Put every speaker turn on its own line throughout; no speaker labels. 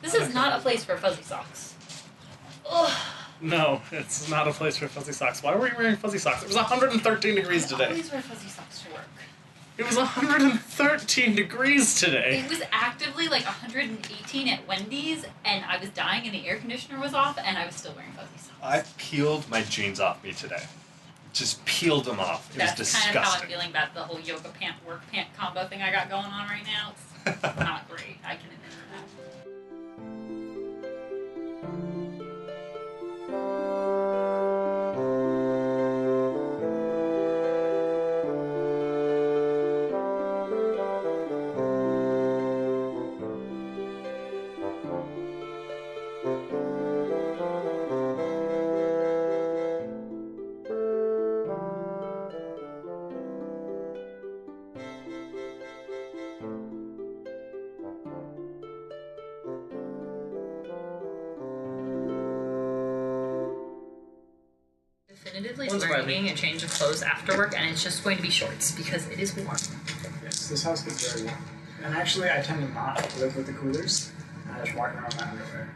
This is not a place for fuzzy socks. Ugh.
No, it's not a place for fuzzy socks. Why were you wearing fuzzy socks? It was 113 degrees today.
I always wear fuzzy socks to work.
It was 113 degrees today.
It was actively like 118 at Wendy's, and I was dying, and the air conditioner was off, and I was still wearing fuzzy socks.
I peeled my jeans off me today. Just peeled them off. It was disgusting.
That's kind of how I'm feeling about the whole yoga pant, work pant combo thing I got going on right now. It's not great. I can admit that. Definitively we're needing a change of clothes after work, and it's just going to be shorts because it is warm.
Yes, this house gets very warm. And actually, I tend to not live with the coolers. I just walk around in my underwear.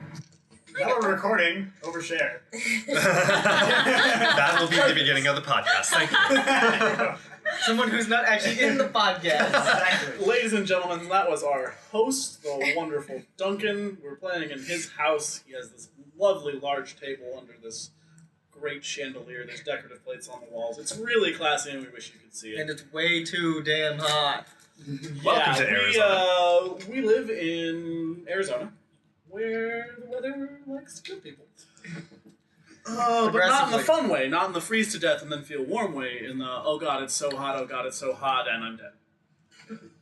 Now we're recording. Overshare.
That will be the beginning of the podcast. Thank you.
Someone who's not actually in the podcast.
Exactly.
Ladies and gentlemen, that was our host, the wonderful Duncan. We're playing in his house. He has this lovely large table under this great chandelier. There's decorative plates on the walls. It's really classy, and we wish you could see it.
And it's way too damn hot.
Welcome to Arizona.
We live in Arizona, where the weather likes to kill people. But not in the fun way, not in the freeze to death and then feel warm way, in the, oh god, it's so hot, and I'm dead.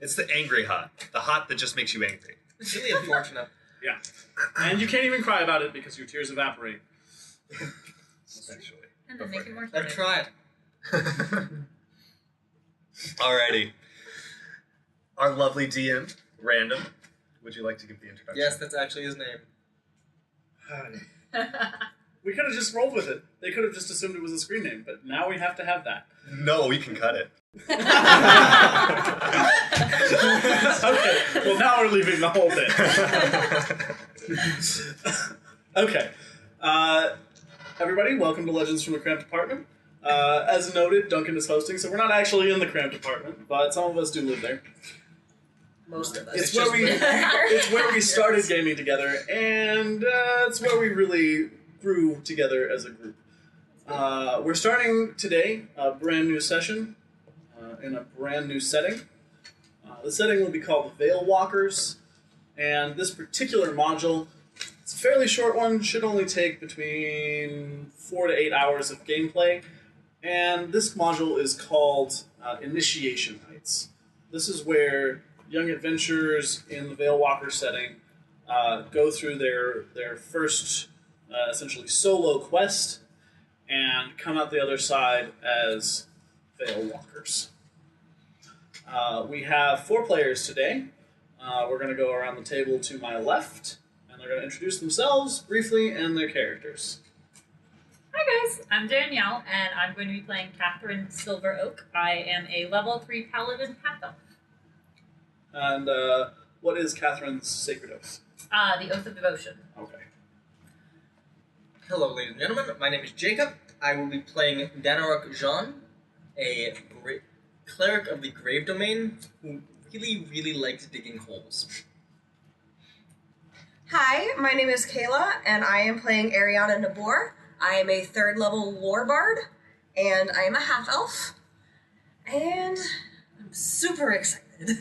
It's the angry hot. The hot that just makes you angry.
It's really unfortunate.
Yeah. And you can't even cry about it because your tears evaporate.
Essentially.
And then make it more
I've tried.
Alrighty. Our lovely DM, Random. Would you like to give the introduction?
Yes, that's actually his name.
We could have just rolled with it. They could have just assumed it was a screen name, but now we have to have that.
No, we can cut it.
Okay, well now we're leaving the whole bit. Okay. Everybody, welcome to Legends from the Cramped Apartment. As noted, Duncan is hosting, so we're not actually in the Cramped Apartment, but some of us do live there.
Most of us.
It's where we started gaming together, and it's where we really grew together as a group. We're starting today a brand new session in a brand new setting. The setting will be called the Veil Walkers, and this particular module, it's a fairly short one, should only take between 4 to 8 hours of gameplay, and this module is called Initiation Rites. This is where young adventurers in the Veil Walker setting go through their first essentially solo quest and come out the other side as Veil Walkers. We have 4 players today. We're going to go around the table to my left, and they're going to introduce themselves briefly and their characters.
Hi guys, I'm Danielle, and I'm going to be playing Catherine Silver Oak. I am a level 3 Paladin Half Elf.
And what is Catherine's Sacred Oath?
The Oath of Devotion.
Okay.
Hello, ladies and gentlemen. My name is Jacob. I will be playing Danarok Jean, a cleric of the Grave Domain who really, really likes digging holes.
Hi, my name is Kayla, and I am playing Ariana Nabor. I am a 3rd level war bard, and I am a half-elf. And I'm super excited.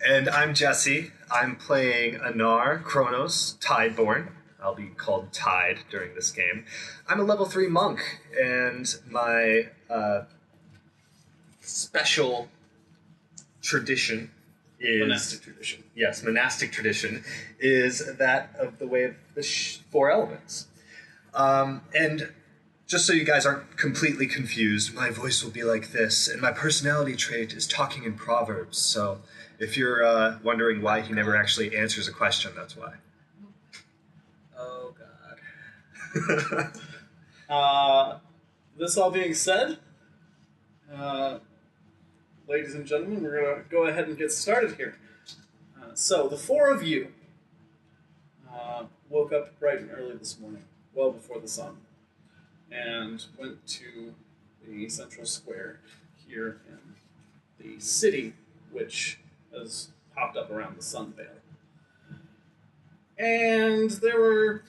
And I'm Jesse. I'm playing Anar Kronos, Tideborn. I'll be called Tide during this game. I'm a level 3 monk, and my special tradition is...
Monastic tradition.
Yes, monastic tradition is that of the way of the 4 elements. And just so you guys aren't completely confused, my voice will be like this, and my personality trait is talking in proverbs, so if you're wondering why he never actually answers a question, that's why.
Oh, God.
This all being said, ladies and gentlemen, we're going to go ahead and get started here. So, the 4 of you woke up bright and early this morning, well before the sun, and went to the central square here in the city, which has popped up around the Sunveil. And there were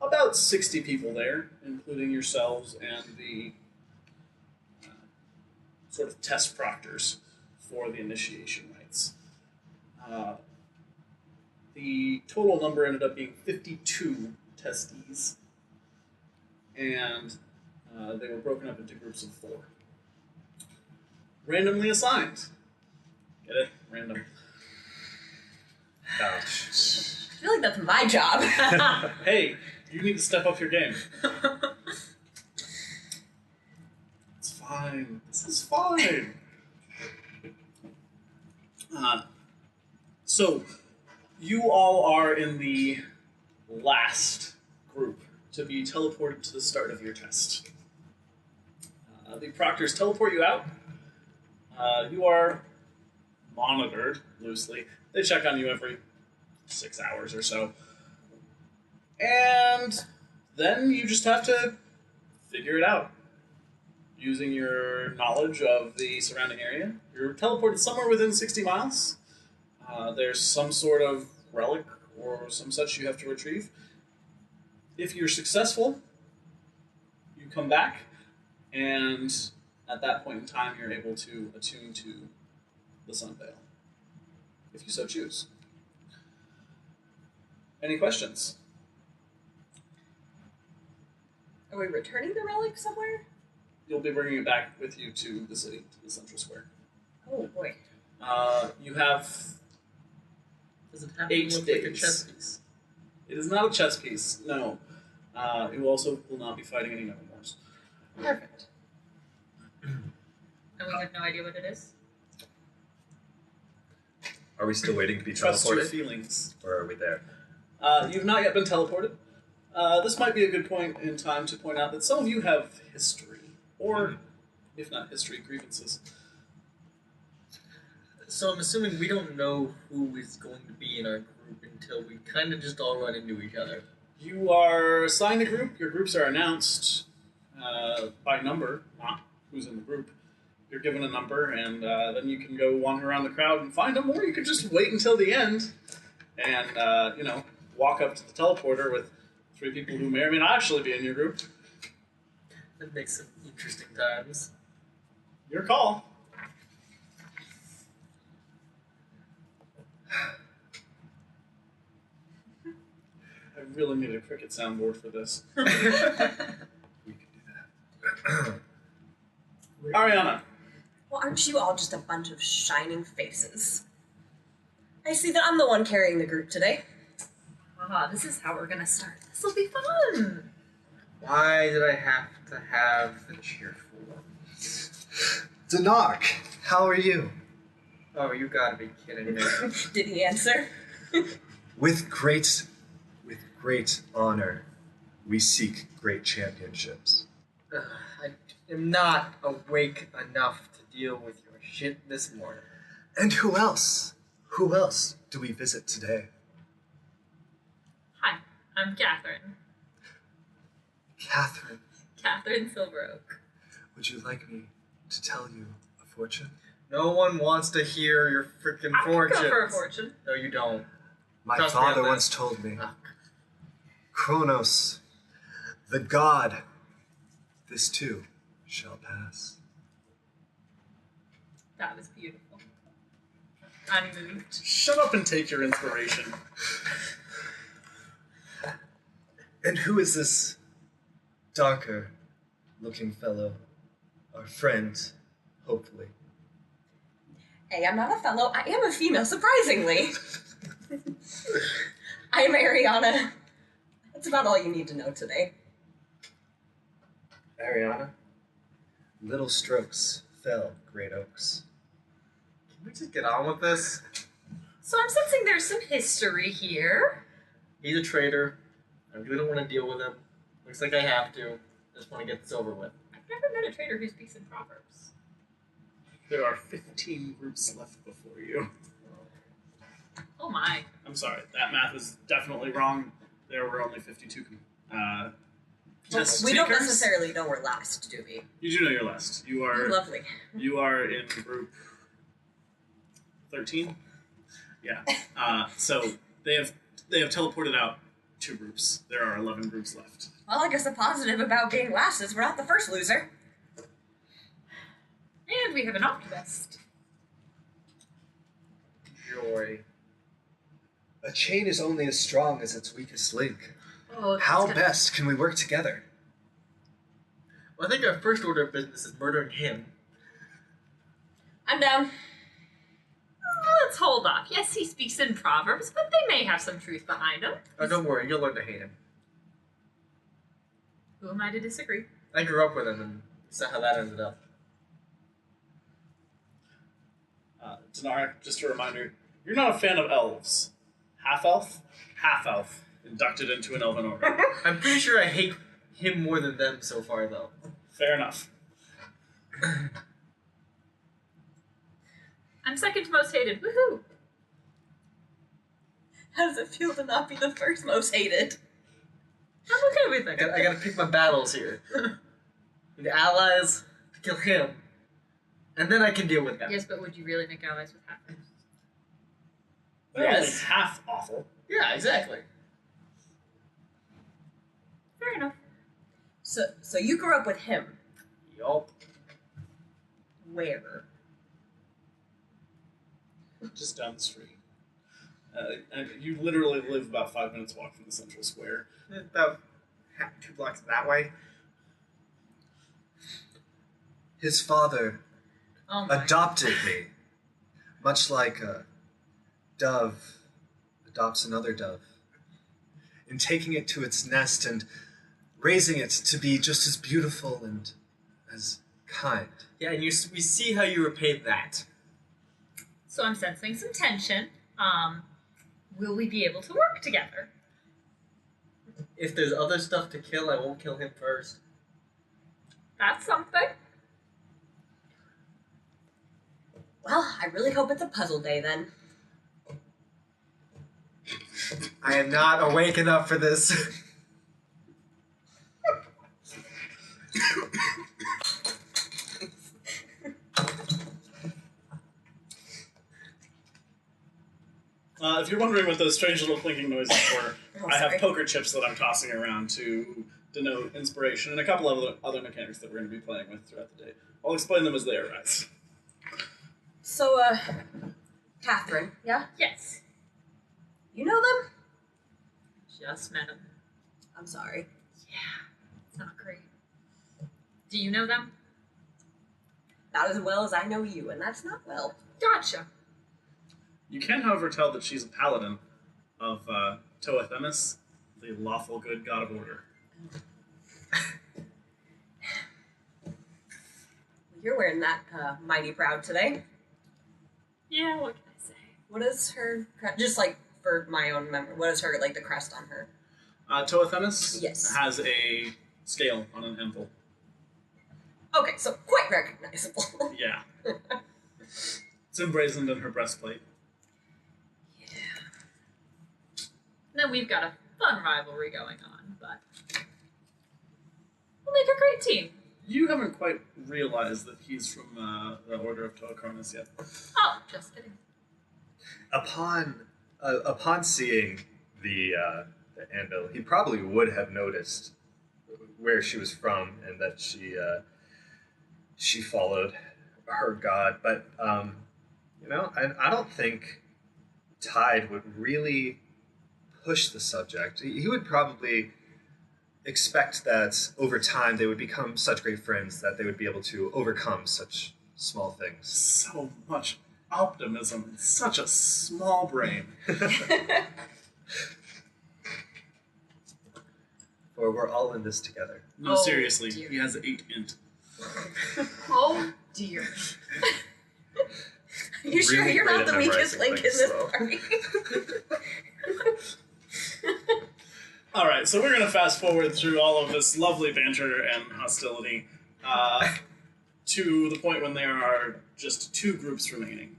about 60 people there, including yourselves and the sort of test proctors for the initiation rites. The total number ended up being 52 testees, and they were broken up into groups of 4. Randomly assigned. Get it? Random.
Ouch.
I feel like that's my job.
Hey, you need to step up your game. It's fine. This is fine. So, you all are in the last group to be teleported to the start of your test. The proctors teleport you out. You are monitored loosely. They check on you every 6 hours or so. And then you just have to figure it out. Using your knowledge of the surrounding area. You're teleported somewhere within 60 miles. There's some sort of relic or some such you have to retrieve. If you're successful, you come back, and at that point in time, you're able to attune to the Sunveil, if you so choose. Any questions?
Are we returning the relic somewhere?
You'll be bringing it back with you to the city, to the central square.
Oh boy.
You have
Does it have
8
to look
days.
like a chess piece?
It is not a chess piece, no. It also will not be fighting any Nevermores.
Perfect.
And we have no idea what it is.
Are we still waiting to be
Trust your
teleported?
feelings.
Or are we there?
You've not yet been teleported. This might be a good point in time to point out that some of you have history, or, if not history, grievances.
So I'm assuming we don't know who is going to be in our group until we kind of just all run into each other.
You are assigned a group. Your groups are announced by number, not who's in the group. You're given a number, and then you can go wander around the crowd and find them, or you could just wait until the end and, walk up to the teleporter with 3 people who may or may not actually be in your group.
That makes some interesting times.
Your call. I really need a cricket soundboard for this.
We can do that.
Ariana.
Well, aren't you all just a bunch of shining faces? I see that I'm the one carrying the group today.
Haha, this is how we're gonna start. This will be fun.
Why did I have to have the cheerful ones?
Danark, how are you?
Oh, you gotta be kidding me.
Did he answer?
With great honor, we seek great championships.
I am not awake enough to deal with your shit this morning.
And who else? Who else do we visit today?
Hi, I'm Catherine.
Catherine,
Catherine Silveroak.
would you like me to tell you a fortune?
No one wants to hear your freaking
I could
fortune.
go for a fortune.
No, you don't.
My
Trust me on
father
that.
once told me,
Ugh.
Kronos, the god, this too shall pass.
That was beautiful. I'm moved.
Shut up and take your inspiration.
And who is this darker looking fellow? Our friend, hopefully.
Hey, I'm not a fellow. I am a female, surprisingly. I am Ariana. That's about all you need to know today.
Ariana, little strokes fell great oaks.
Can we just get on with this?
So I'm sensing there's some history here.
He's a traitor. I really don't want to deal with him. Looks like I have to. Just want to get this over with.
I've never met a trader who speaks in proverbs.
There are 15 groups left before you.
Oh my.
I'm sorry, that math is definitely wrong. there were only 52
We don't
takers.
necessarily know we're last, do we?
You do know you're last. You are
Lovely.
You are in group 13. Yeah. So they have teleported out 2 groups. There are 11 groups left.
Well, I guess the positive about being last is we're not the first loser.
And we have an optimist.
Joy.
A chain is only as strong as its weakest link.
Oh,
How best can we work together?
Well, I think our first order of business is murdering him.
I'm down.
Let's hold off. Yes, he speaks in proverbs, but they may have some truth behind them.
Oh, don't worry, you'll learn to hate him.
Who am I to disagree?
I grew up with him, and saw how that ended up.
Dinar, just a reminder, you're not a fan of elves. Half-elf? Half-elf. Inducted into an elven order.
I'm pretty sure I hate him more than them so far, though.
Fair enough.
I'm second most hated. Woohoo!
How does it feel to not be the first most hated?
I'm okay with it.
I gotta pick my battles here. The allies to kill him, and then I can deal with them.
Yes, but would you really make allies with half-elves?
They're only
Yes.
half awful.
Yeah, exactly.
Fair enough.
So you grew up with him.
Yup.
Where?
Just down the street. And you literally live about 5 minutes walk from the central square.
About 2 blocks that way.
His father
Oh my.
adopted me, much like a dove adopts another dove, in taking it to its nest and raising it to be just as beautiful and as kind.
Yeah, and we see how you repaid that.
So I'm sensing some tension. Will we be able to work together?
If there's other stuff to kill, I won't kill him first.
That's something.
Well, I really hope it's a puzzle day then.
I am not awake enough for this.
If you're wondering what those strange little clinking noises were,
Oh,
I have
sorry.
poker chips that I'm tossing around to denote inspiration and a couple of other mechanics that we're going to be playing with throughout the day. I'll explain them as they arise.
So, Catherine, yeah?
Yes.
You know them?
Just met him.
I'm sorry.
Yeah. It's not great. Do you know them?
Not as well as I know you, and that's not well.
Gotcha.
You can, however, tell that she's a paladin of Toa Themis, the lawful good god of order.
You're wearing that mighty proud today.
Yeah, what can I say?
What is her... Just, like, for my own memory, what is her, like, the crest on her?
Toa Themis
Yes.
has a scale on an anvil.
Okay, so quite recognizable.
Yeah. It's emblazoned in her breastplate.
Then we've got a fun rivalry going on, but we'll make a great team.
You haven't quite realized that he's from the Order of Toa Cronus yet.
Oh, just kidding.
Upon seeing the anvil, he probably would have noticed where she was from and that she followed her god. But I don't think Tide would really push the subject. He would probably expect that over time they would become such great friends that they would be able to overcome such small things.
So much optimism in such a small brain.
For we're all in this together.
No,
Oh,
seriously,
dear.
he has 8 int.
Oh, dear.
Are you sure
Really
you're
great
not the
at
weakest
memorizing
link in
things,
this
though.
party?
All right, so we're going to fast forward through all of this lovely banter and hostility to the point when there are just 2 groups remaining.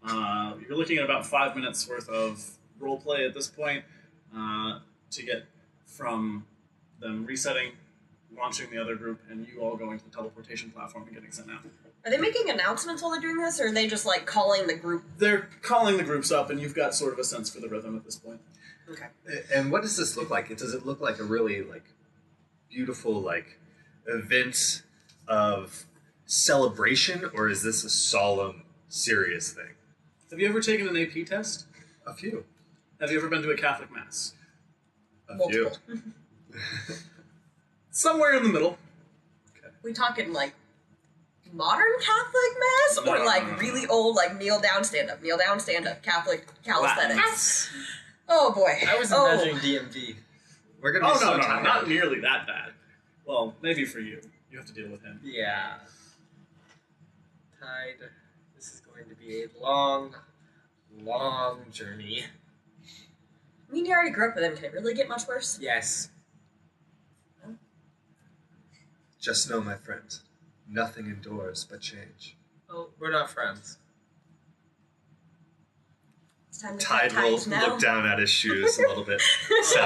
You're looking at about 5 minutes worth of roleplay at this point. to get from them resetting, launching the other group, and you all going to the teleportation platform and getting sent out.
Are they making announcements while they're doing this, or are they just like calling the group?
They're calling the groups up, and you've got sort of a sense for the rhythm at this point.
Okay.
And what does this look like? Does it look like a really beautiful event of celebration, or is this a solemn, serious thing?
Have you ever taken an AP test?
A few.
Have you ever been to a Catholic mass?
Multiple.
Somewhere in the middle.
We talking like modern Catholic mass, or like really old, like kneel down, stand up, Catholic calisthenics? Oh boy.
I was imagining DMV.
We're gonna be
No,
tired.
not nearly that bad. Well, maybe for you. You have to deal with him.
Yeah. Tide. This is going to be a long, long journey.
I mean, you already grew up with him. Can it really get much worse?
Yes.
Just know, my friend, nothing endures but change.
Oh, we're not friends.
It's time to
Tide
cut
will
ties now.
look down at his shoes a little bit sad.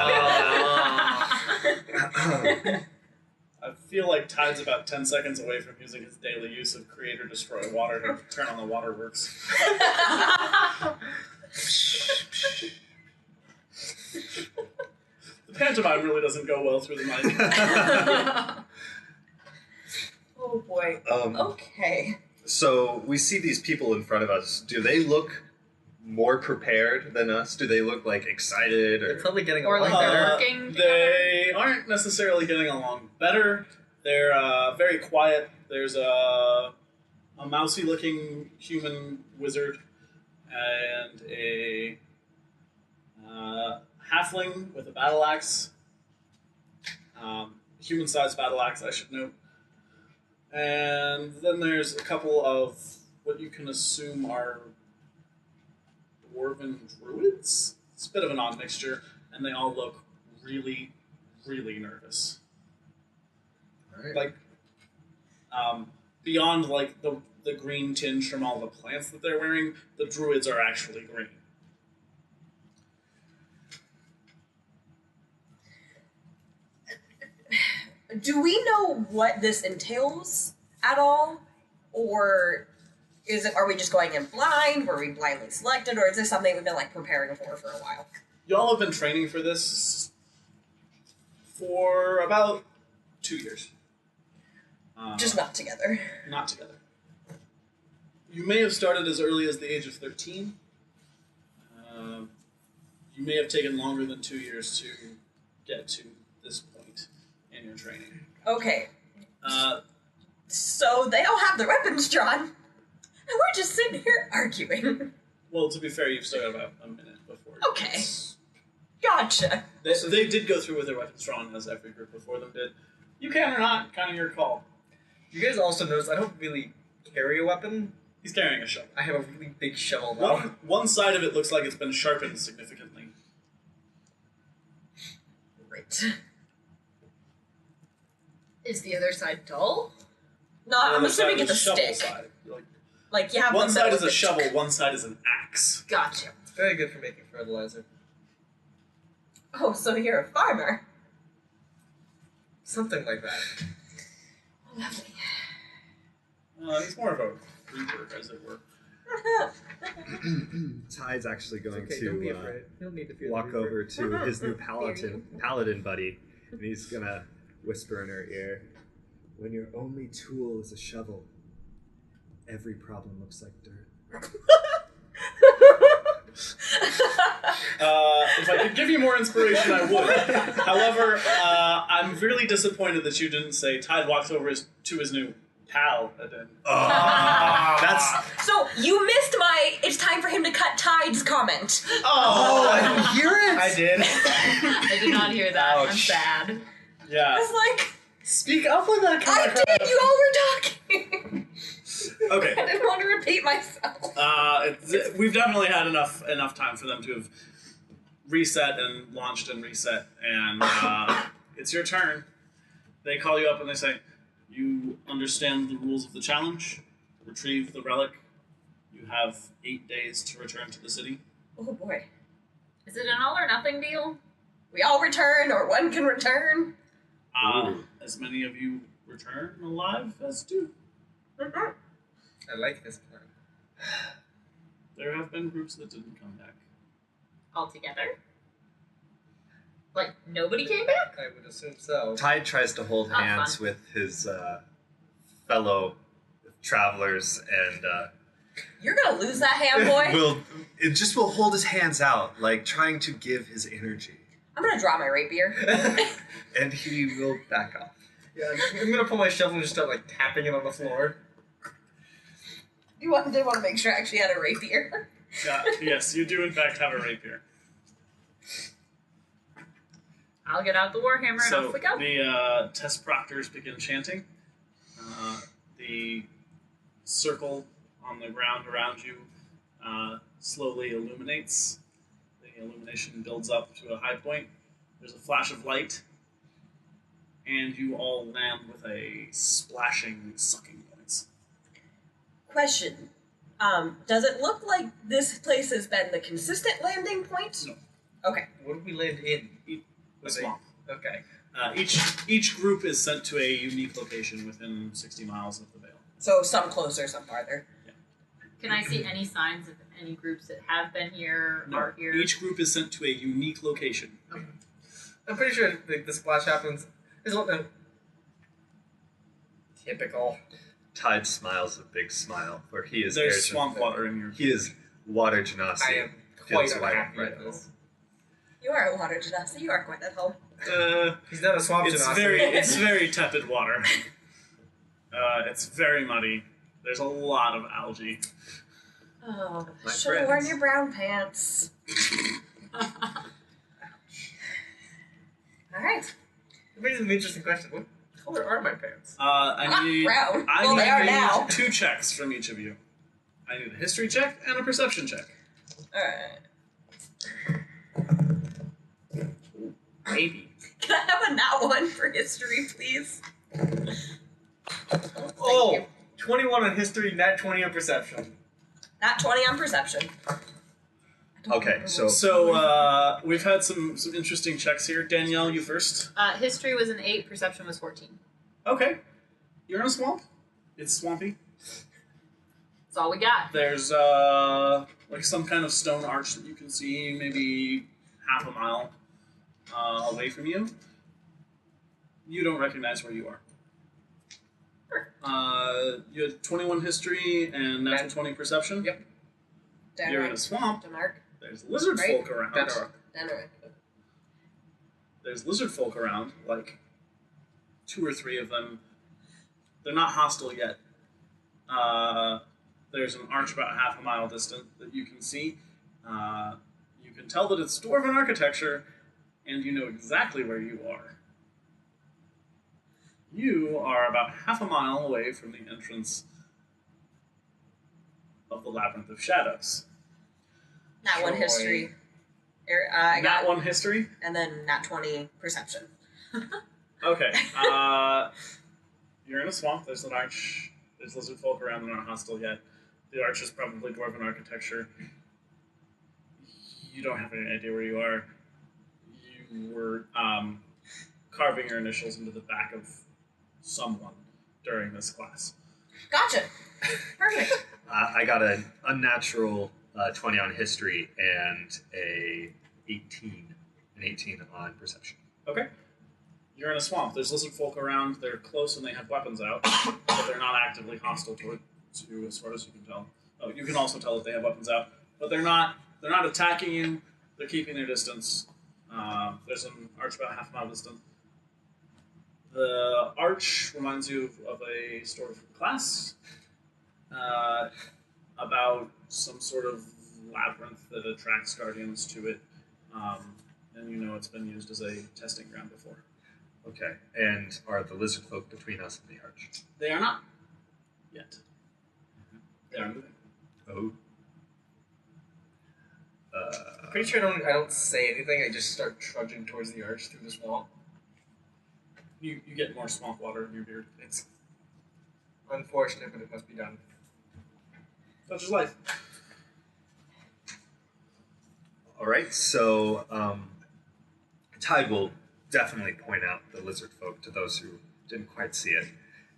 I feel like Tide's about 10 seconds away from using his daily use of create or destroy water to turn on the waterworks. The pantomime really doesn't go well through the mic.
Oh boy. Okay.
So we see these people in front of us. Do they look more prepared than us? Do they look excited
They're
or?
probably getting
Or
along
like
better.
working
They aren't necessarily getting along better. They're very quiet. There's a mousy-looking human wizard and a halfling with a battle axe. Human-sized battle axe, I should note. And then there's a couple of what you can assume are dwarven druids. It's a bit of an odd mixture, and they all look really, really nervous.
Right.
Beyond the green tinge from all the plants that they're wearing, the druids are actually green.
Do we know what this entails at all, or are we just going in blind? Were we blindly selected, or is this something we've been preparing for a while?
Y'all have been training for this for about 2 years.
Just not together.
Not together. You may have started as early as the age of 13. You may have taken longer than 2 years to get to this point in your training.
Okay. So they all have their weapons drawn, and we're just sitting here arguing.
Well, to be fair, you've still got about a minute before.
Okay.
It's-
Gotcha.
They did go through with their weapons drawn, as every group before them did. You can or not, kind of your call.
You guys also notice I don't really carry a weapon.
He's carrying a shovel.
I have a really big shovel now.
One side of it looks like it's been sharpened significantly.
Right.
Is the other side dull?
No,
The
I'm
other
assuming
side
it's a
is shovel
stick.
side.
Like you have
One
the
side
metal
is a
with
shovel, one side is an axe.
Gotcha.
It's very good for making fertilizer.
Oh, so you're a farmer.
Something like that.
Lovely.
He's more of a reaper, as it were.
Tide's actually going
Okay, don't be
to
afraid. You don't need to feel
walk
the
over to his new
Fear you.
paladin buddy, and he's gonna whisper in her ear, "When your only tool is a shovel, every problem looks like dirt."
If I could give you more inspiration, I would. However, I'm really disappointed that you didn't say Tide walks over to his new Paladin.
That's
So you missed my "it's time for him to cut ties" comment.
I didn't hear it.
I did.
I did not hear that. I'm
Ouch.
sad.
I
Yeah.
was like,
Speak up with that
I
kind of
did. You all were talking.
Okay.
I didn't want to repeat myself.
We've definitely had enough time for them to have reset and launched and reset, and it's your turn. They call you up and they say, "You understand the rules of the challenge. Retrieve the relic. You have 8 days to return to the city."
Oh boy.
Is it an all or nothing deal?
We all return, or one can return.
As many of you return alive as do.
Mhm.
I like this plan.
There have been groups that didn't come back.
All together? Like, nobody came back?
I would assume so.
Tide tries to hold
Oh,
hands
fun.
with his fellow travelers and
You're gonna lose that hand, boy.
will hold his hands out, like trying to give his energy.
I'm gonna draw my rapier.
And he will back off.
Yeah, I'm gonna pull my shovel and just start like tapping it on the floor.
They want to make sure I actually had a rapier.
Yes, you do in fact have a rapier.
I'll get out the warhammer and
So
off we go.
the test proctors begin chanting. The circle on the ground around you slowly illuminates. The illumination builds up to a high point. There's a flash of light, and you all land with a splashing, sucking noise.
Question. Does it look like this place has been the consistent landing point?
No.
Okay.
What did we land in?
A swamp.
Okay.
Each group is sent to a unique location within 60 miles of the Vale.
So some closer, some farther.
Can I see any signs of any groups that have been here,
No,
are here?
each group is sent to a unique location.
I'm pretty sure like, the splash happens. Is what typical.
Tide smiles a big smile, for he is
There's
air
swamp
genasi.
water in your.
He is water genasi.
I am quite
Feels right-
unhappy
right
with this.
You are a water genasi. You are quite at home.
He's not a swamp
It's
genasi.
it's very tepid water. It's very muddy. There's a lot of algae.
Oh,
My
should have worn
friends.
your brown pants. All right.
It raises an interesting question. What color are my pants?
I
Not
need
brown.
I
Well,
need
they are now.
2 checks from each of you. I need a history check and a perception check.
All right.
Maybe.
Can I have a nat one for history, please?
Oh,
you.
21 on history, nat 20 on perception.
Nat 20 on perception. I don't
Okay,
remember
so-
what-
So we've had some interesting checks here. Danielle, you first.
History was an 8, perception was 14.
Okay. You're in a swamp. It's swampy.
That's all we got.
There's like some kind of stone arch that you can see maybe half a mile away from you. You don't recognize where you are. You had 21 history and natural 20 perception.
Yep.
You're in a
Denmark.
swamp.
Denmark.
There's lizard
Right.
folk around.
Denmark.
Denmark.
There's lizard folk around, like 2 or 3 of them. They're not hostile yet. There's an arch about half a mile distant that you can see. You can tell that it's dwarven architecture, and you know exactly where you are. You are about half a mile away from the entrance of the Labyrinth of Shadows.
Nat 1
Joy.
history. I got
Nat 1 history?
and then nat 20 perception.
Okay. You're in a swamp. There's an arch. There's lizard folk around that aren't hostile yet. The arch is probably dwarven architecture. You don't have any idea where you are. You were carving your initials into the back of someone during this class.
Gotcha. Perfect.
I got an unnatural 20 on history and an 18 on perception.
Okay. You're in a swamp. There's lizard folk around. They're close and they have weapons out, but they're not actively hostile toward you, as far as you can tell. Oh, you can also tell that they have weapons out, but they're not attacking you. They're keeping their distance. There's an arch about half a mile distant. The arch reminds you of a story from class about some sort of labyrinth that attracts guardians to it, and you know it's been used as a testing ground before.
Okay, and are the lizard folk between us and the arch?
They are not yet. They are moving.
Oh.
I'm pretty sure I don't say anything. I just start trudging towards the arch through the swamp.
You get more swamp water in your beard.
It's unfortunate, but it must be done.
Such is life.
All right, so Tide will definitely point out the lizard folk to those who didn't quite see it.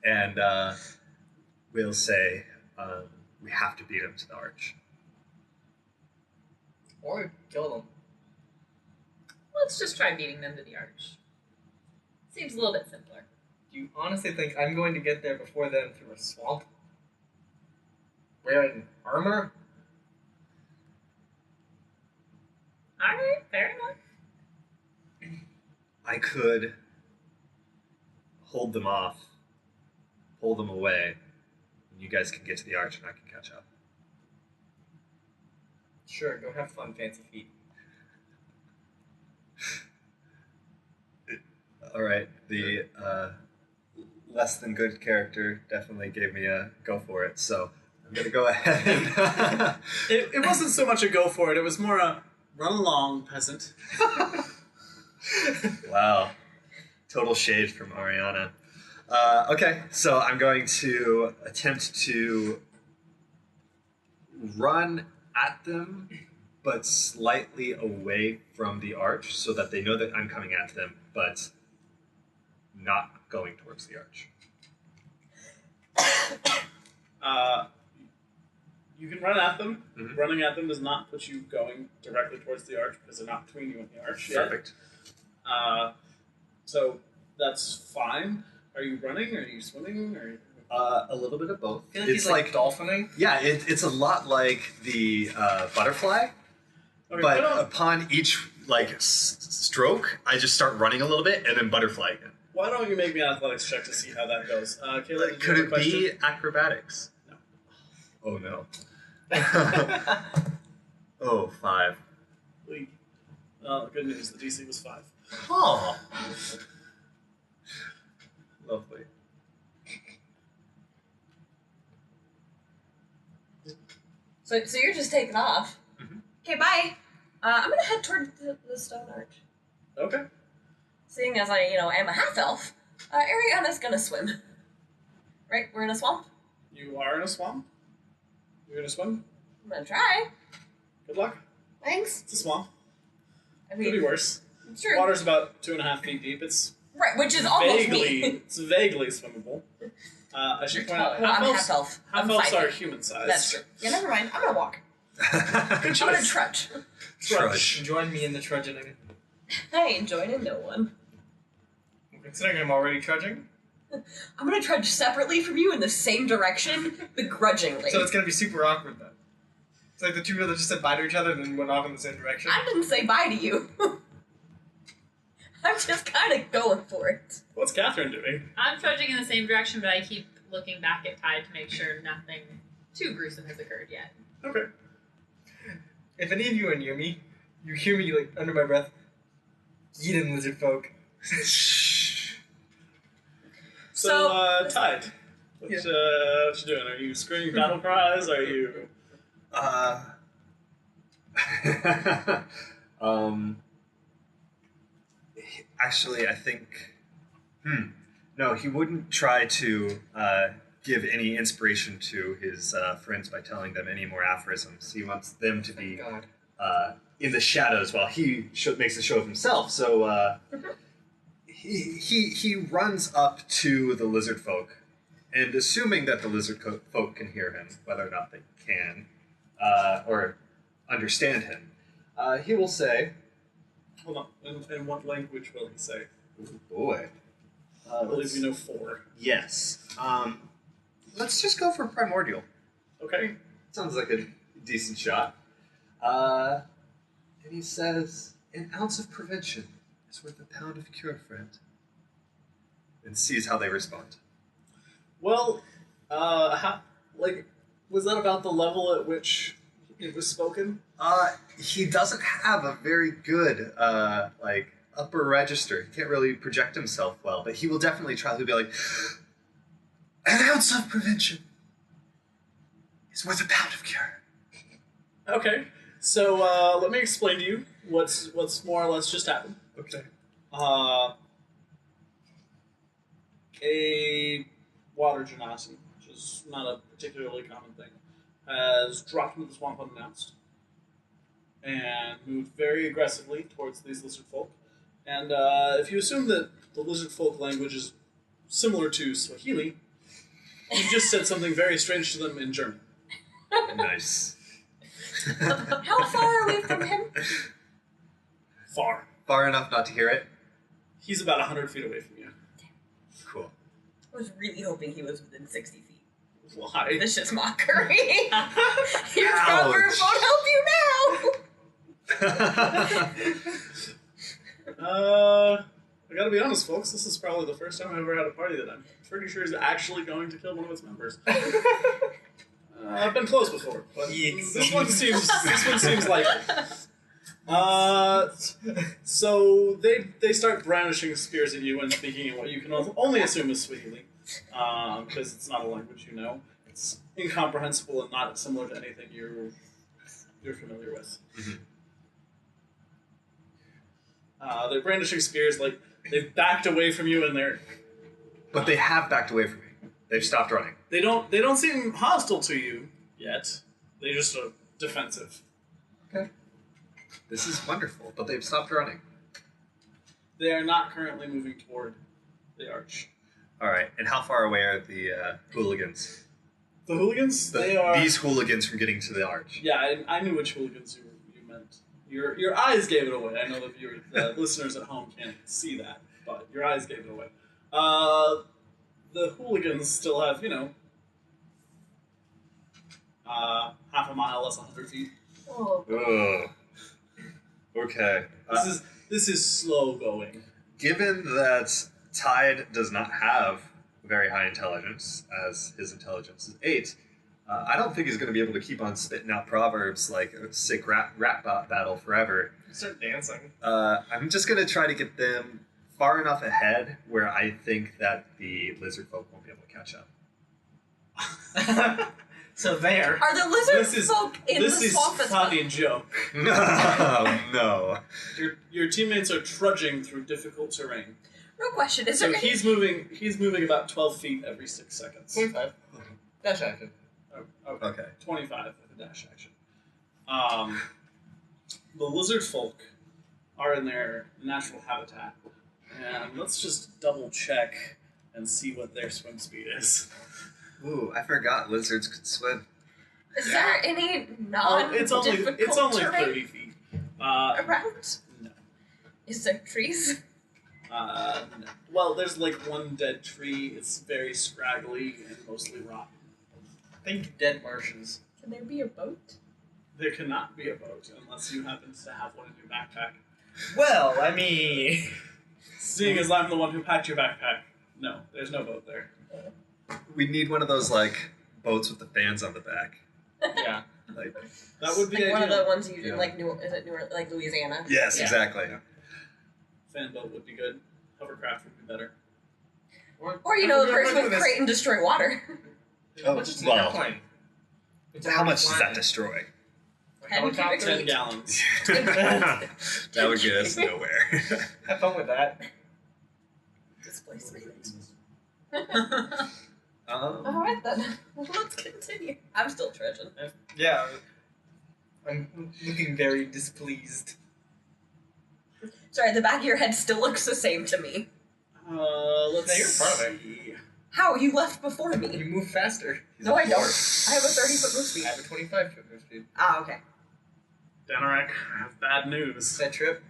And we'll say, we have to beat him to the arch.
Or kill them.
Let's just try beating them to the arch. Seems a little bit simpler.
Do you honestly think I'm going to get there before them through a swamp? Wearing armor?
Alright, fair enough.
I could hold them off, pull them away, and you guys can get to the arch and I can catch up.
Sure, go have fun, fancy feet.
All right, the less than good character definitely gave me a go for it, so I'm gonna go ahead and
It wasn't so much a go for it. It was more a run along, peasant.
Wow, total shade from Ariana. Okay, so I'm going to attempt to run at them, but slightly away from the arch, so that they know that I'm coming at them, but not going towards the arch.
You can run at them.
Mhm.
Running at them does not put you going directly towards the arch because they're not between you and the arch yet.
Perfect.
So that's fine. Are you running? Are you swimming? Or
A little bit of both.
I feel like he's like dolphining.
Yeah, it's a lot like the butterfly,
okay,
but
why don't,
upon each stroke, I just start running a little bit and then butterfly again.
why don't you make me an athletics check to see how that goes? Kayla, did you
Could
have a
it
question?
be acrobatics?
No.
Oh no. Oh, 5.
Good news. The DC was 5.
Oh. Lovely.
So you're just taking off.
Mhm.
Okay, bye. I'm gonna head toward the stone arch.
Okay.
Seeing as I, am a half elf, Ariana's gonna swim. Right? We're in a swamp.
You are in a swamp. You're gonna swim.
I'm gonna try.
Good luck.
Thanks.
It's a swamp.
I
Could be
mean,
worse.
it's true.
Water's about 2.5 feet deep. It's
Right, which is almost
vaguely,
me.
it's vaguely swimmable. I should point out,
Well, I'm
half
half elf. I'm
elves
5
are
feet.
human sized.
That's true. Yeah, never mind. I'm gonna walk.
Good
I'm gonna
choice.
trudge.
Trudge.
Join me in the trudging.
I ain't joining no one.
Considering I'm already trudging,
I'm gonna trudge separately from you in the same direction, begrudgingly.
so it's gonna be super awkward then. It's like the two of them just said bye to each other and then went off in the same direction.
I didn't say bye to you. I'm just kind of going for it.
What's Catherine doing?
I'm trudging in the same direction, but I keep looking back at Tide to make sure nothing too gruesome has occurred yet.
Okay.
If any of you are near me, you hear me like under my breath, "Eat him, lizard folk."
So, Tide. What you doing? Are you screaming battle cries? Are you...
Actually, I think. No, he wouldn't try to give any inspiration to his friends by telling them any more aphorisms. He wants them to be
God.
in the shadows while he makes a show of himself. So he runs up to the lizard folk, and assuming that the lizard folk can hear him, whether or not they can or understand him, he will say,
Hold on. In what language will he say?
"Oh boy,
I believe we know 4.
yes. Let's just go for primordial.
Okay.
Sounds like a decent shot." And he says, "An ounce of prevention is worth a pound of cure, friend." And sees how they respond.
Well, was that about the level at which it was spoken?
He doesn't have a very good, upper register. He can't really project himself well, but he will definitely try. He'll be like, "An ounce of prevention is worth a pound of cure."
Okay. So, let me explain to you what's more or less just happened.
Okay.
A water genasi, which is not a particularly common thing, has dropped into the swamp unannounced and moved very aggressively towards these lizard folk And if you assume that the lizard folk language is similar to Swahili, you just said something very strange to them in German.
Nice.
How far are we from him?
Far.
Far enough not to hear it?
He's about 100 feet away from you.
Cool.
I was really hoping he was within 60 feet.
Why?
Vicious mockery. Your cover won't help you now.
I gotta be honest, folks. This is probably the first time I've ever had a party that I'm pretty sure is actually going to kill one of its members. I've been close before, but this one seems like. So they start brandishing spears at you and speaking in what you can only assume is Swahili, because it's not a language you know. It's incomprehensible and not similar to anything you're familiar with. They're brandishing spears like they've backed away from you, and they're.
But they have backed away from me. They've stopped running.
They don't seem hostile to you yet. They're just defensive.
Okay. This is wonderful, but they've stopped running.
They are not currently moving toward the arch.
All right, and how far away are the hooligans?
The hooligans? They are
these hooligans from getting to the arch.
Yeah, I knew which hooligans you meant. Your eyes gave it away. I know that the listeners at home can't see that, but your eyes gave it away. The hooligans still have, half a mile less 100 feet.
Oh.
Ugh. Okay.
This is slow going.
Given that Tide does not have very high intelligence, as his intelligence is 8, I don't think he's going to be able to keep on spitting out proverbs like a sick rap battle forever.
Start dancing.
I'm just going to try to get them far enough ahead where I think that the lizard folk won't be able to catch up.
So there.
Are the lizard folk in the swamp
This is
as well?
funny joke.
No.
Your teammates are trudging through difficult terrain.
Real question, is
So
there any...
he's moving about 12 feet every 6 seconds.
25. Dash action.
Oh,
Okay.
25 with a dash action. The lizard folk are in their natural habitat. And let's just double check and see what their swim speed is.
Ooh, I forgot lizards could swim.
Is there any non-difficult
It's only
terrain
30 feet.
around?
No.
Is there trees?
No. Well, there's like one dead tree. It's very scraggly and mostly rotten.
Think dead marshes.
Can there be a boat?
There cannot be a boat unless you happen to have one in your backpack.
Well, I mean...
Seeing as I'm the one who packed your backpack, no, there's no boat there.
We need one of those, boats with the fans on the back.
Yeah.
That would be
Like
ideal.
one of the ones you do,
Yeah.
like Louisiana.
Yes,
Yeah.
exactly.
Fan boat would be good. Hovercraft would be better.
Or the person with crate and destroy water.
Oh,
What's just an
well.
airplane? It's
How much does
flying.
that destroy?
10 cubic
10
feet.
gallons.
That would get us nowhere.
Have fun with that.
Displacement.
um,
Alright then. Let's continue. I'm still trudging.
Yeah. I'm looking very displeased.
Sorry, the back of your head still looks the same to me.
Let's
No, you're in front of it.
see.
How? You left before
You
me.
move faster.
No, I don't. I have a 30-foot move speed.
I have a 25-foot move speed.
Ah, okay.
Danarak, I have bad news.
Is that trip?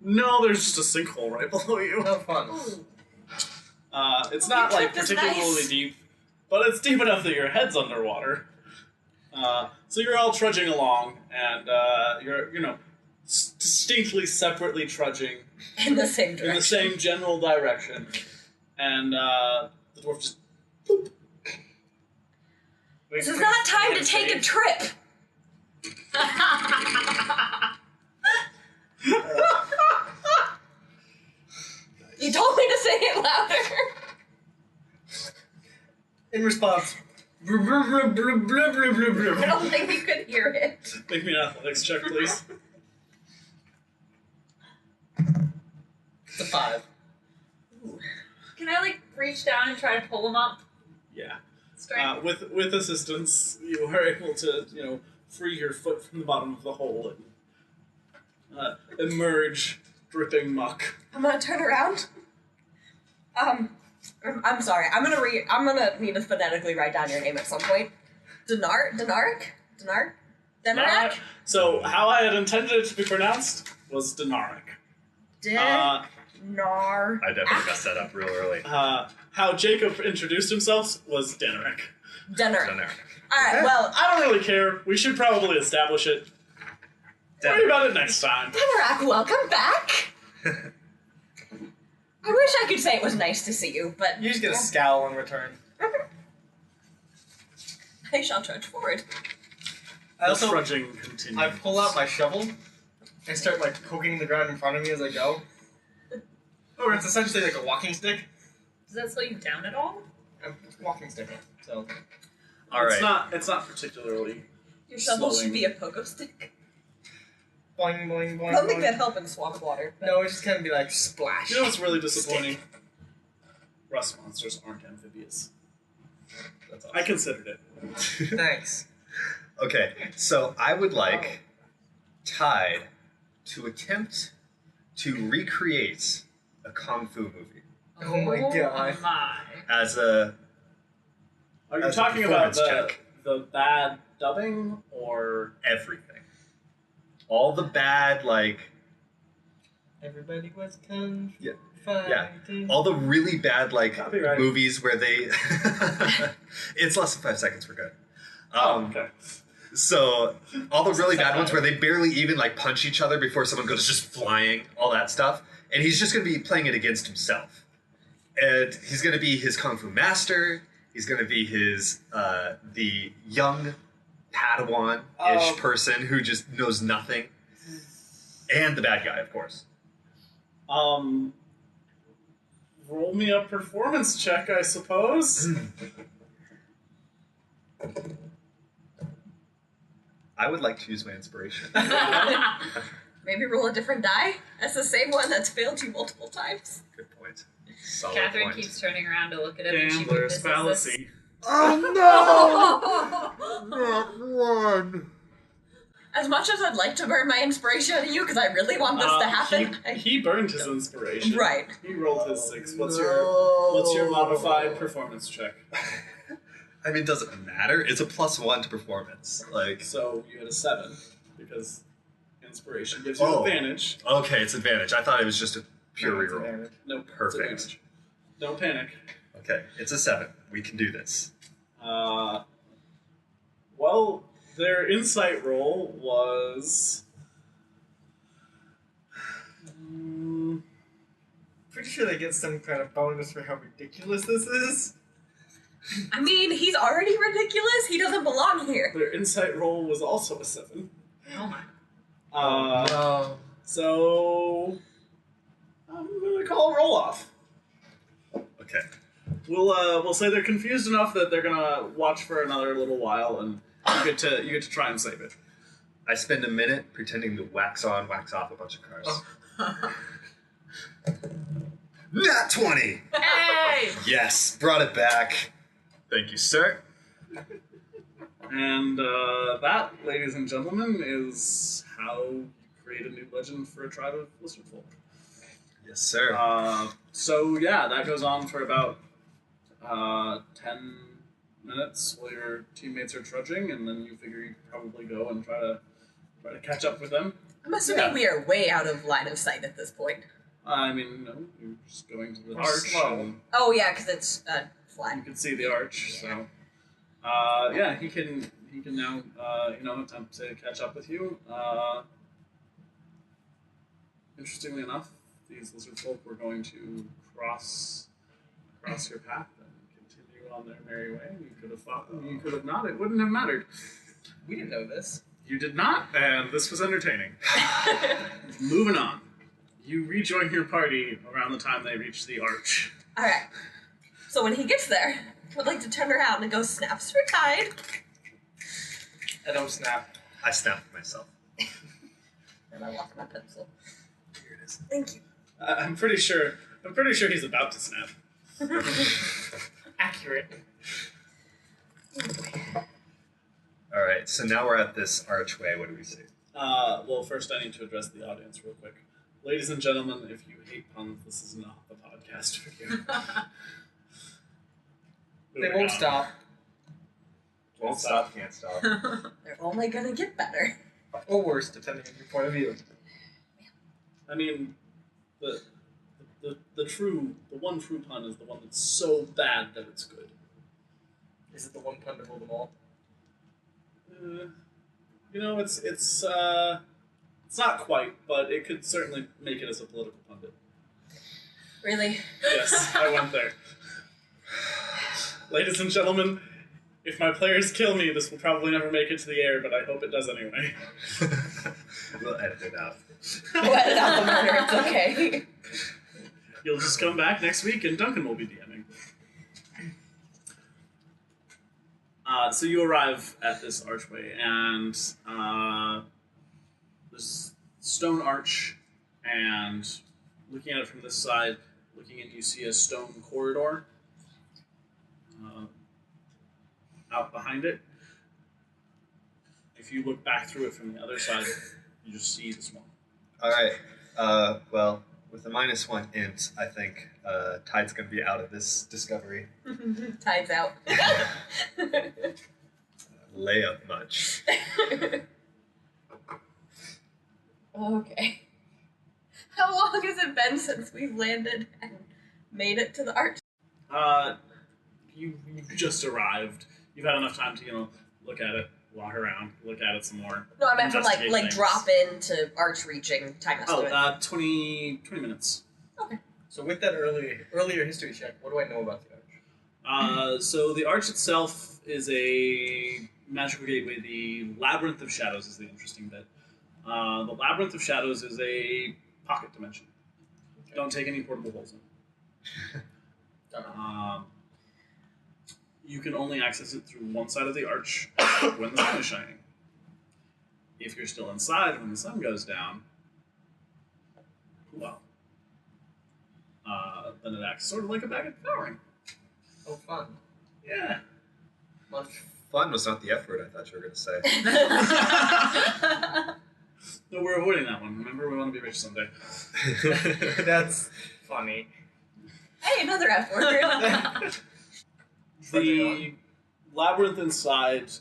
No, there's just a sinkhole right below you.
No fun.
Ooh.
It's not
Your
like
trip is
particularly
nice.
deep, but it's deep enough that your head's underwater. So you're all trudging along, and you're distinctly separately trudging
In the same
in the
direction.
same general direction, and the dwarf just. Boop.
This is not time to take a trip. You told me to say it louder.
In response.
I don't think you could hear it.
Make me an athletics check, please.
It's a 5.
Can I reach down and try to pull him up?
Yeah.
Strength.
With assistance, you are able to free your foot from the bottom of the hole and emerge dripping muck.
I'm gonna turn around. I'm sorry. I'm gonna need to phonetically write down your name at some point. Denarik.
So how I had intended it to be pronounced was Denarik.
Denar.
I definitely messed that up real early.
How Jacob introduced himself was Denarik.
Denarik.
Denarik.
All right. Well,
I don't really care. We should probably establish it. Worry about it next time.
Denarik, welcome back. I wish I could say it was nice to see you, but
You just get a scowl in return.
I shall trudge forward.
I
The
also
trudging continues.
I pull out my shovel and start like poking the ground in front of me as I go. Or it's essentially like a walking stick.
Does that slow you down at all?
It's a walking stick. So
All
It's
right.
not particularly.
Your shovel
Slowing.
should be a pogo stick.
boing boing boing.
I don't think
boing.
that'd help in swamp water. But
No, it's just kind of be like splash.
You know what's really disappointing? Rust monsters aren't amphibious.
That's
I considered it.
Thanks.
Okay, so I would like Tide to attempt to recreate a Kung Fu movie
Oh my god.
My.
as a
Are you
As a
talking about
performance check.
the bad dubbing or
everything. All the bad, like,
Everybody was kung fu
Yeah.
fighting.
all the really bad, like,
Copyright.
movies where they. It's less than 5 seconds, we're good.
okay.
So, all the really bad ones where they barely even, like, punch each other before someone goes just flying, all that stuff. And he's just going to be playing it against himself. And he's going to be his Kung Fu master. He's going to be his, the young Padawan-ish
Oh.
person who just knows nothing. And the bad guy, of course.
Roll me a performance check, I suppose.
I would like to use my inspiration.
maybe roll a different die. That's the same one that's failed you multiple times.
Good point. Solid
Catherine
point.
keeps turning around to look at him and she
Gambler's
witnesses
fallacy.
Oh no! Not one.
As much as I'd like to burn my inspiration on you, because I really want this to happen.
He burned his inspiration.
Right.
He rolled his 6. What's your modified performance check?
I mean, it doesn't matter. It's a +1 to performance. Like,
So you had a 7 because inspiration gives you
Oh.
advantage.
okay, it's advantage. I thought it was just a pure
It's
reroll.
advantage.
Nope.
Perfect.
It's advantage. Don't panic.
Okay, it's a 7. We can do this.
Well, their insight roll was.
Pretty sure they get some kind of bonus for how ridiculous this is.
I mean, he's already ridiculous. He doesn't belong here.
Their insight roll was also a 7.
Oh my.
No.
So I'm gonna call a roll off.
Okay.
We'll say they're confused enough that they're gonna watch for another little while, and you get to try and save it.
I spend a minute pretending to wax on, wax off a bunch of cars. Nat 20!
Hey!
Yes, brought it back. Thank you, sir.
And that, ladies and gentlemen, is how you create a new legend for a tribe of lizard folk.
Yes, sir.
So yeah, that goes on for about 10 minutes while your teammates are trudging, and then you figure you probably go and try to catch up with them.
I'm assuming we are way out of line of sight at this point.
I mean, no, you're just going to the
We're
arch,
slow.
and
Oh yeah, because it's
you
flat.
can see the arch. So yeah, he can now attempt to catch up with you. Interestingly enough, these lizard folk were going to cross your path and continue on their merry way. You could have fought them, you could have not. It wouldn't have mattered.
We didn't know this.
You did not, and this was entertaining. Moving on. You rejoin your party around the time they reach the arch.
All right. So when he gets there, I would like to turn around and go snaps for Tide.
I don't snap.
I snapped myself.
And I walk my pencil.
Here it is.
Thank you.
I'm pretty sure he's about to snap.
Accurate.
All right, so now we're at this archway. What do we see?
Well, first I need to address the audience real quick. Ladies and gentlemen, if you hate puns, this is not the podcast for you.
They won't stop.
Won't stop, can't stop.
They're only gonna get better.
Or worse, depending on your point of view.
I mean, the one true pun is the one that's so bad that it's good.
Is it the one pun to rule them all?
It's not quite, but it could certainly make it as a political pundit.
Really?
Yes, I went there. Ladies and gentlemen, if my players kill me, this will probably never make it to the air, but I hope it does anyway.
We'll edit it out.
We'll edit out the murder, it's okay.
You'll just come back next week and Duncan will be DMing. So you arrive at this archway, and this stone arch, and looking at it from this side, looking in, you see a stone corridor out behind it. If you look back through it from the other side, you just see the smoke.
Alright, well, with a -1 int, I think Tide's gonna be out of this discovery.
Tide's out.
Layup much.
Okay. How long has it been since we've landed and made it to the arch?
You just arrived. You've had enough time to, look at it, walk around, look at it some more.
No, I meant from like
investigate things.
drop in to arch reaching time estimate.
20 minutes.
Okay.
So with that earlier history check, what do I know about the arch?
So the arch itself is a magical gateway. The Labyrinth of Shadows is the interesting bit. The Labyrinth of Shadows is a pocket dimension.
Okay.
Don't take any portable holes in. You can only access it through one side of the arch when the sun is shining. If you're still inside when the sun goes down, well, then it acts sort of like a bag of powering.
Oh, fun.
Yeah.
Fun.
Fun was not the F word I thought you were gonna say.
No, we're avoiding that one. Remember, we want to be rich someday.
That's funny.
Hey, another F word.
The labyrinth inside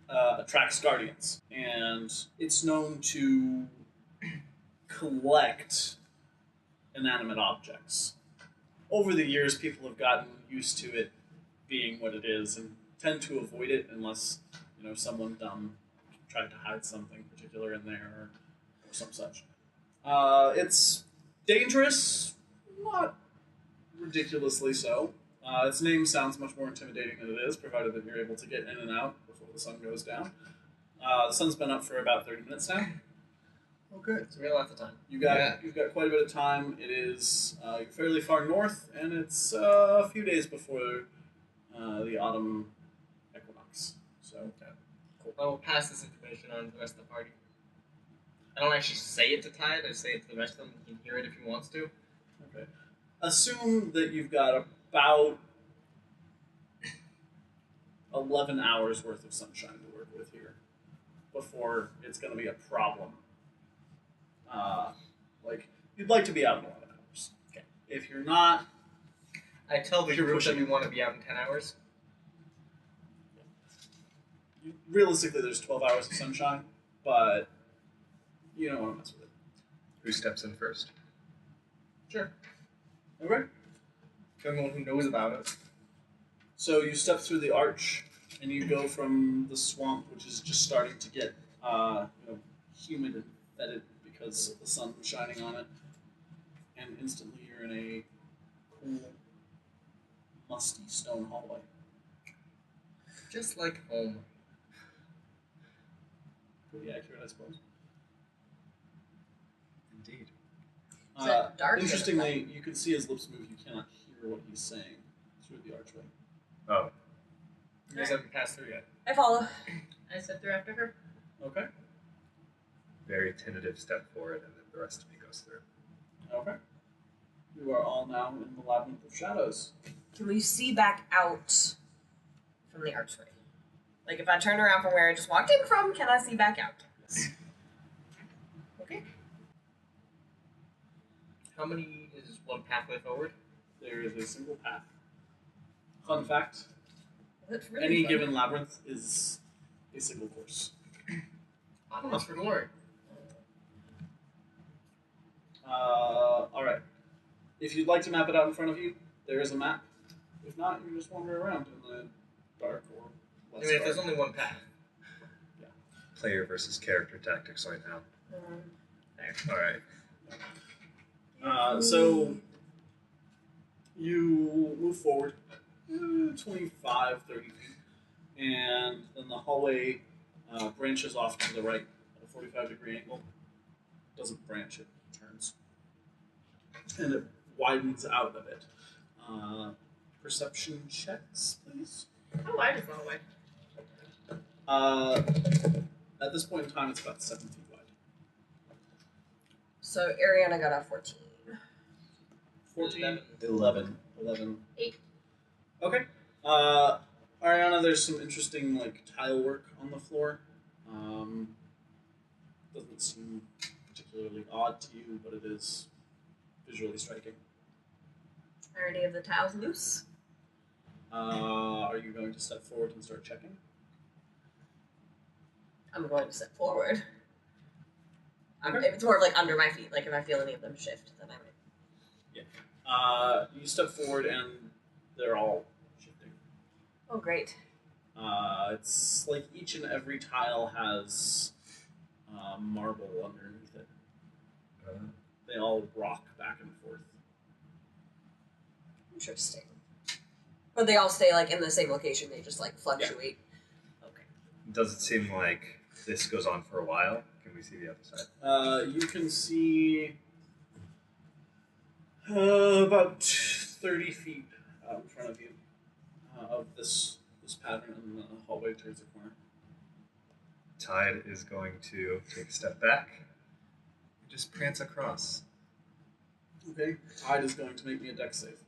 attracts guardians, and it's known to collect inanimate objects. Over the years, people have gotten used to it being what it is and tend to avoid it unless, someone dumb tried to hide something particular in there or some such. It's dangerous, not ridiculously so. Its name sounds much more intimidating than it is, provided that you're able to get in and out before the sun goes down. The sun's been up for about 30 minutes now.
Oh, good. So we have lots of time.
You've got quite a bit of time. It is fairly far north, and it's a few days before the autumn equinox. So,
Okay. Cool. I will pass this information on to the rest of the party. I don't actually say it to Tide, I say it to the rest of them. He can hear it if he wants to.
okay. Assume that you've got about 11 hours worth of sunshine to work with here before it's going to be a problem. You'd like to be out in 11 hours.
Okay.
If you're not,
I tell the
You're
group that
pushing
we
it.
want to be out in 10 hours.
realistically there's 12 hours of sunshine, but you don't want to mess with it.
Who steps in first?
Sure.
Okay.
The only one who knows about it.
So you step through the arch, and you go from the swamp, which is just starting to get humid and fetid because of the sun shining on it, and instantly you're in a cool, musty stone hallway.
Just like home.
Pretty accurate, I suppose.
Indeed.
Is it dark?
Interestingly, you can see his lips move. You cannot hear what he's saying through the archway.
Oh.
You guys haven't passed through yet.
I follow.
I step through after her.
Okay.
Very tentative step forward, and then the rest of me goes through.
Okay. You are all now in the Labyrinth of Shadows.
Can we see back out from the archway? Like, if I turn around from where I just walked in from, can I see back out?
Yes.
Okay.
How many is one pathway forward?
There is a single path. Fun fact:
That's really
any
fun.
given labyrinth is a single course.
Onwards for glory.
All right. If you'd like to map it out in front of you, there is a map. If not, you can just wander around in the dark or
I
less
mean, if
dark.
there's only one path.
Player versus character tactics right now. All right.
So you move forward 25, 30 feet, and then the hallway branches off to the right at a 45-degree angle. Doesn't branch, it turns. And it widens out a bit. Perception checks, please.
How wide is the hallway?
At this point in time, it's about 7 feet wide.
So Ariana got a 14.
14,
11.
11.
8.
Okay. Ariana, there's some interesting tile work on the floor. Doesn't seem particularly odd to you, but it is visually striking.
Are any of the tiles loose?
Are you going to step forward and start checking?
I'm going to step forward.
Okay.
It's more of under my feet. If I feel any of them shift, then I would.
You step forward and they're all shifting.
Oh, great.
It's like each and every tile has marble underneath it. They all rock back and forth.
Interesting. But they all stay in the same location. They just fluctuate. Okay.
Does it seem like this goes on for a while? Can we see the other side?
You can see about 30 feet out in front of you of this pattern, and the hallway turns the corner.
Tide is going to take a step back and just prance across.
Okay. Tide is going to make me a dex save.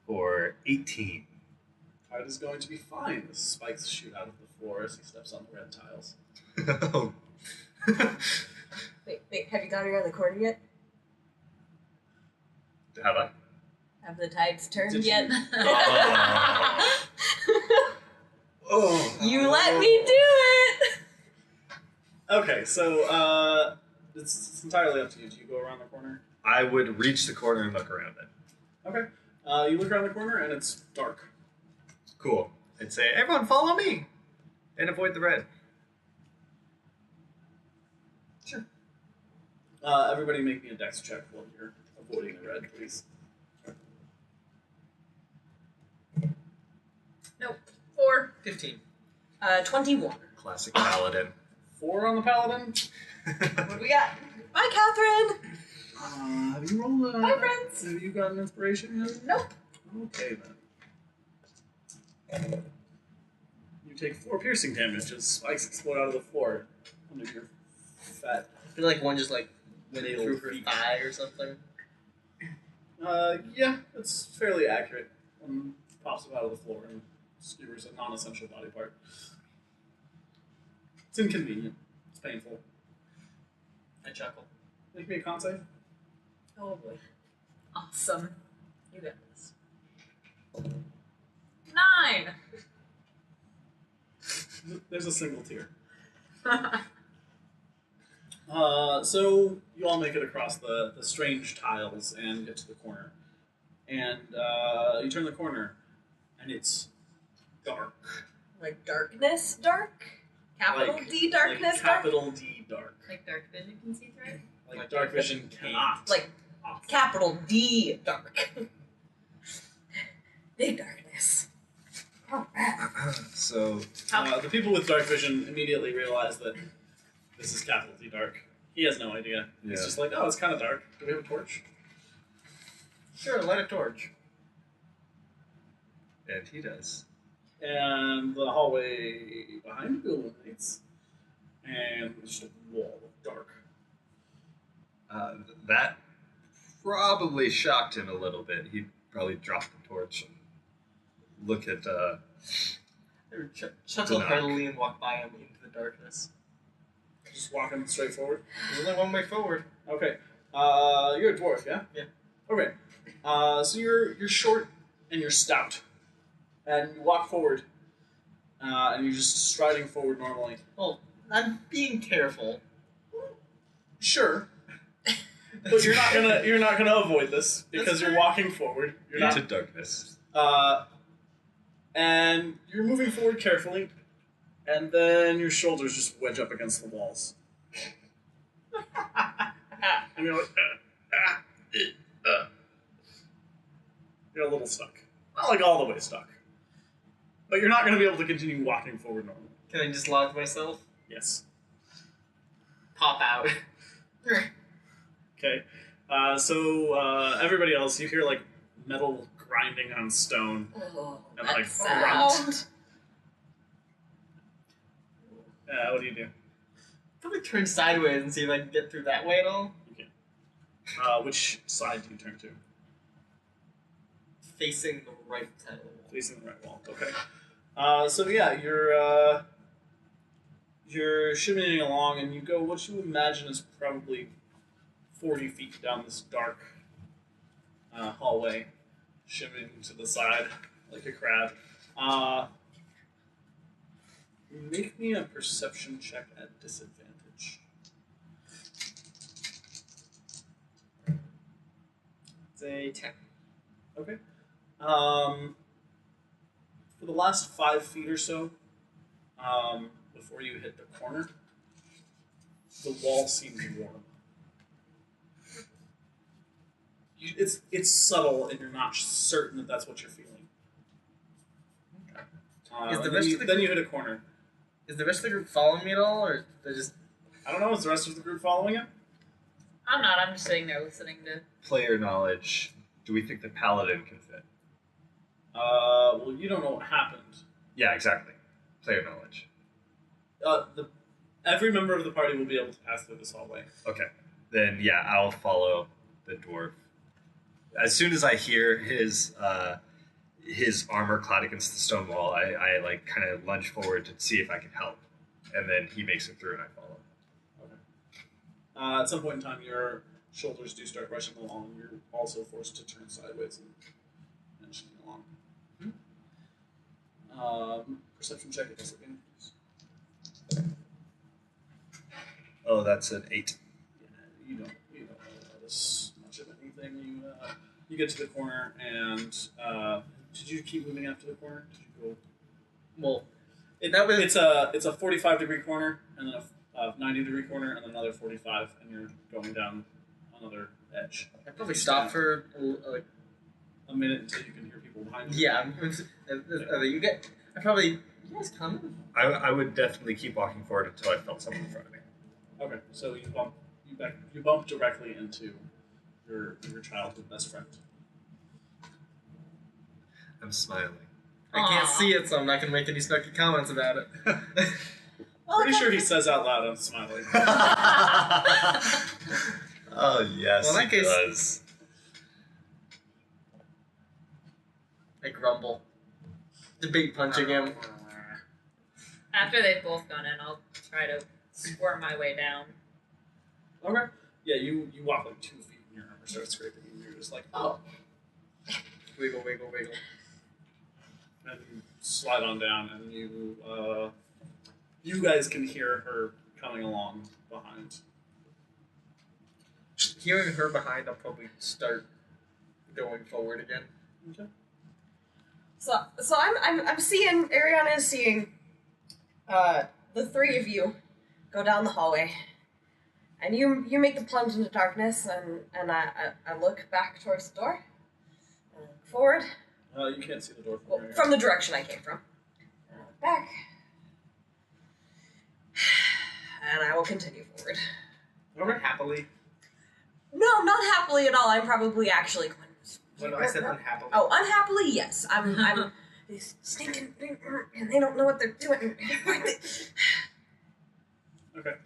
For 18.
Tide is going to be fine. The spikes shoot out of the floor as he steps on the red tiles.
Oh.
Wait, have you gone around the corner yet?
Have I?
Have the tides turned
Did
yet?
Oh.
You let me do it!
Okay, so it's entirely up to you. Do you go around the corner?
I would reach the corner and look around it.
Okay. You look around the corner and it's dark.
Cool. I'd say, everyone follow me! And avoid the red.
Sure. Everybody make me a dex check while you're avoiding the red, please.
Nope. 4.
15.
21.
Classic Paladin.
4 on the paladin.
What do we got? Bye, Catherine!
Have you rolled
Bye, friends!
Have you gotten inspiration yet?
Nope.
Okay, then. You take 4 piercing damage as spikes explode out of the floor under your fat.
I feel like one just went
Nail
through her
feet.
thigh or something.
Yeah, it's fairly accurate. One pops up out of the floor and skewers a non-essential body part. It's inconvenient. It's painful.
I chuckle.
Make me a con save.
Oh boy.
Awesome.
You got this.
9.
There's a single tear. So you all make it across the strange tiles and get to the corner. And you turn the corner, and it's dark.
Darkness dark? Capital
Like-
D darkness
like capital D dark.
Like dark vision can see through it?
Like dark vision cannot.
dark? Capital D dark. Big darkness.
So,
The people with dark vision immediately realize that this is capital D dark. He has no idea. He's
Yeah.
just like, oh, it's kind of dark. Do we have a torch?
Sure, light a torch.
and he does.
And the hallway behind you illuminates, and it's just a wall of dark.
That probably shocked him a little bit. He probably dropped the torch and look at.
Chuckle
Knock.
heartily and walk by him into the darkness.
Just walking straight forward.
There's only one way forward.
Okay. You're a dwarf, yeah?
Yeah.
Okay. So you're short and you're stout, and you walk forward, and you're just striding forward normally.
Well, I'm being careful.
Sure. But you're not gonna avoid this because you're walking forward. You're
Into
not.
darkness.
And you're moving forward carefully, and then your shoulders just wedge up against the walls. And you're like, you're a little stuck. Not like all the way stuck. But you're not going to be able to continue walking forward normally.
Can I just lodge myself?
Yes.
Pop out.
Okay. So everybody else, you hear like metal grinding on stone.
Oh,
And,
that
like,
sound.
What do you do?
Probably turn sideways and see if I can get through that way at all.
Okay. Which side do you turn to?
Facing the right side.
Facing the right wall. Okay. So yeah, you're shimmying along, and you go what you imagine is probably 40 feet down this dark hallway, shimmying to the side like a crab. Make me a perception check at disadvantage.
Say 10.
Okay. For the last 5 feet or so, before you hit the corner, the wall seems warm. It's subtle, and you're not certain that that's what you're feeling.
Is the
And
rest of the
then
group-
you hit a corner.
Is the rest of the group following me at all, or they're just...
I don't know. Is the rest of the group following it?
I'm not. I'm just sitting there listening to.
Player knowledge. Do we think the Paladin can fit?
Well, you don't know what happened.
Yeah, exactly. Player knowledge.
Every member of the party will be able to pass through this hallway.
Okay. Then, yeah, I'll follow the dwarf. As soon as I hear his armor clad against the stone wall, I like kind of lunge forward to see if I can help. And then he makes it through and I follow.
At some point in time, your shoulders do start rushing along, and you're also forced to turn sideways and shimmy along. Perception check at disadvantage, please.
Oh, that's an 8.
Yeah, you don't notice much of anything. You get to the corner, and did you keep moving after the corner? Did you go?
Well,
It's a 45-degree corner, and then a 90-degree corner, and then another 45, and you're going down another edge.
I probably stop for like
A minute until you can hear people behind you.
yeah. You get. I probably. You guys coming?
I would definitely keep walking forward until I felt someone in front of me.
Okay, so you bump directly into your childhood best friend.
I'm smiling.
I can't
Aw.
see it, so I'm not gonna make any snarky comments about it.
Pretty sure he says out loud, I'm smiling.
Oh, yes,
Well, in that
he
case-
does.
I grumble. Debate punching him.
After they've both gone in, I'll try to squirm my way down.
Okay. Yeah, you walk like 2 feet and your armor starts scraping, and you're just like, oh.
Wiggle, wiggle, wiggle.
And you slide on down, and you guys can hear her coming along behind.
Hearing her behind, I'll probably start going forward again.
Okay.
So I'm seeing Ariana is seeing the three of you go down the hallway, and you make the plunge into darkness, and I look back towards the door, and I look forward.
You can't see the door from
Well,
where you're
from the direction I came from. And I look back, and I will continue forward.
Okay. Happily.
No, not happily at all. I'm probably actually going.
When I said unhappily.
Oh, unhappily, yes. I'm these stinking, and they don't know what they're doing.
Okay.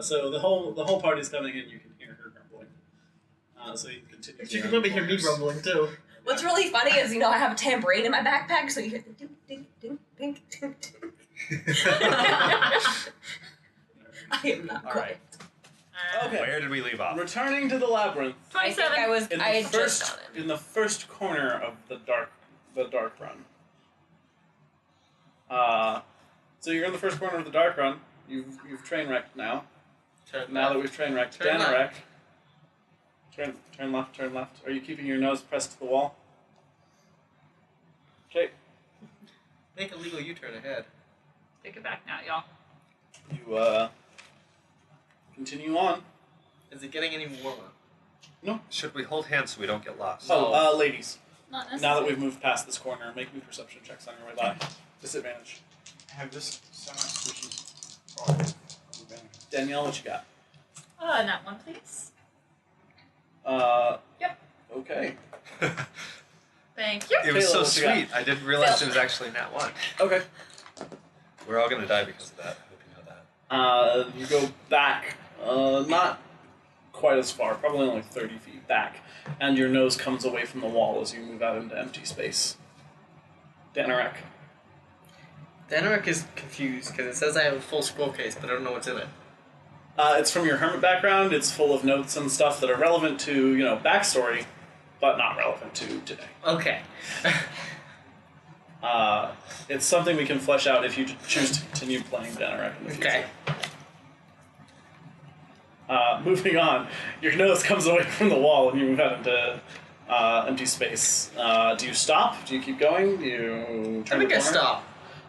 So the whole party's coming in. You can hear her grumbling. So you can continue.
You can probably hear me grumbling too.
What's really funny is, I have a tambourine in my backpack, so you hear the ding, ding, ding, ding, ding, ding. I am not
All
going.
right.
Okay.
Where did we leave off?
Returning to the labyrinth.
I think
27.
I had just gone in.
In the first corner of the dark run. So you're in the first corner of the dark run. You've train wrecked now. Now that we've train wrecked
Turn
Danarek. Turn left, turn left. Are you keeping your nose pressed to the wall? Okay.
Make a legal U-turn ahead.
Take it back now, y'all.
You continue on.
Is it getting any warmer?
Should we hold hands so we don't get lost?
Oh, ladies.
Not necessary.
Now that we've moved past this corner, make me perception checks on your way by. Disadvantage.
I have this semi-squishy ball.
Danielle, what you got?
Not one, please. Yep.
Okay.
Thank you.
It was
Kayla,
so
what you got?
sweet. I didn't realize it was actually Nat 1.
Okay.
We're all going to die because of that. I hope you know that.
You go back, not quite as far, probably only 30 feet back, and your nose comes away from the wall as you move out into empty space. Danarek.
Danarek is confused because it says I have a full scroll case, but I don't know what's in it.
It's from your hermit background. It's full of notes and stuff that are relevant to, backstory, but not relevant to today.
Okay.
It's something we can flesh out if you choose to continue playing Danarek in the future.
Okay.
Moving on, your nose comes away from the wall and you move out into empty space. Do you stop? Do you keep going? Do you turn
I think
the
I
corner?
stop.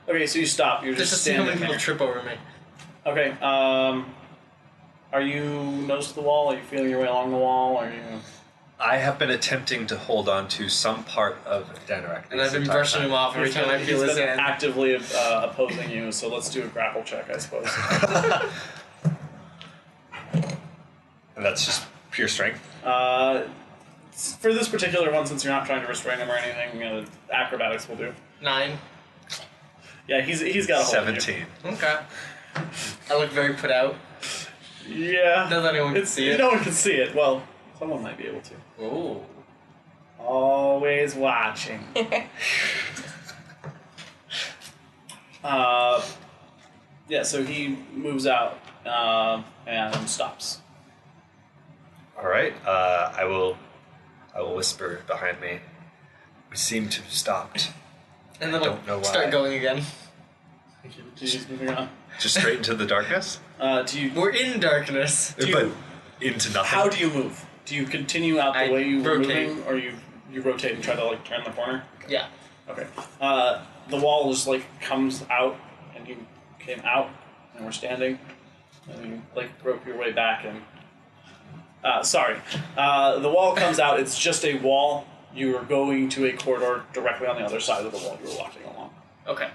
Okay, so you stop. You're
Just
just
to see how
standing
many people
there.
trip over me.
Okay. Are you nose to the wall? Are you feeling your way along the wall? Are you?
I have been attempting to hold on to some part of Danarek.
And I've been brushing him off every time I feel his
He's been
hand.
actively opposing you. So let's do a grapple check, I suppose.
And that's just pure strength.
For this particular one, since you're not trying to restrain him or anything, acrobatics will do.
9.
Yeah, he's got a hold of you.
17.
Okay. I look very put out.
Yeah.
Does anyone can see it?
No one can see it. Well, someone might be able to.
Oh.
Always watching. Yeah, so he moves out and stops.
All right. I will whisper behind me. We seem to have stopped.
And then
Don't know
I'll start
why.
going again.
He's moving on.
Just straight into the darkness?
Do you?
We're in darkness.
Do
But
you-
into nothing.
How do you move? Do you continue out the
I
way you were
rotate.
moving, or you rotate and try to turn the corner?
Yeah.
Okay. The wall just comes out, and you came out, and we're standing, and you broke your way back, and sorry. The wall comes out. It's just a wall. You are going to a corridor directly on the other side of the wall you were walking along.
Okay.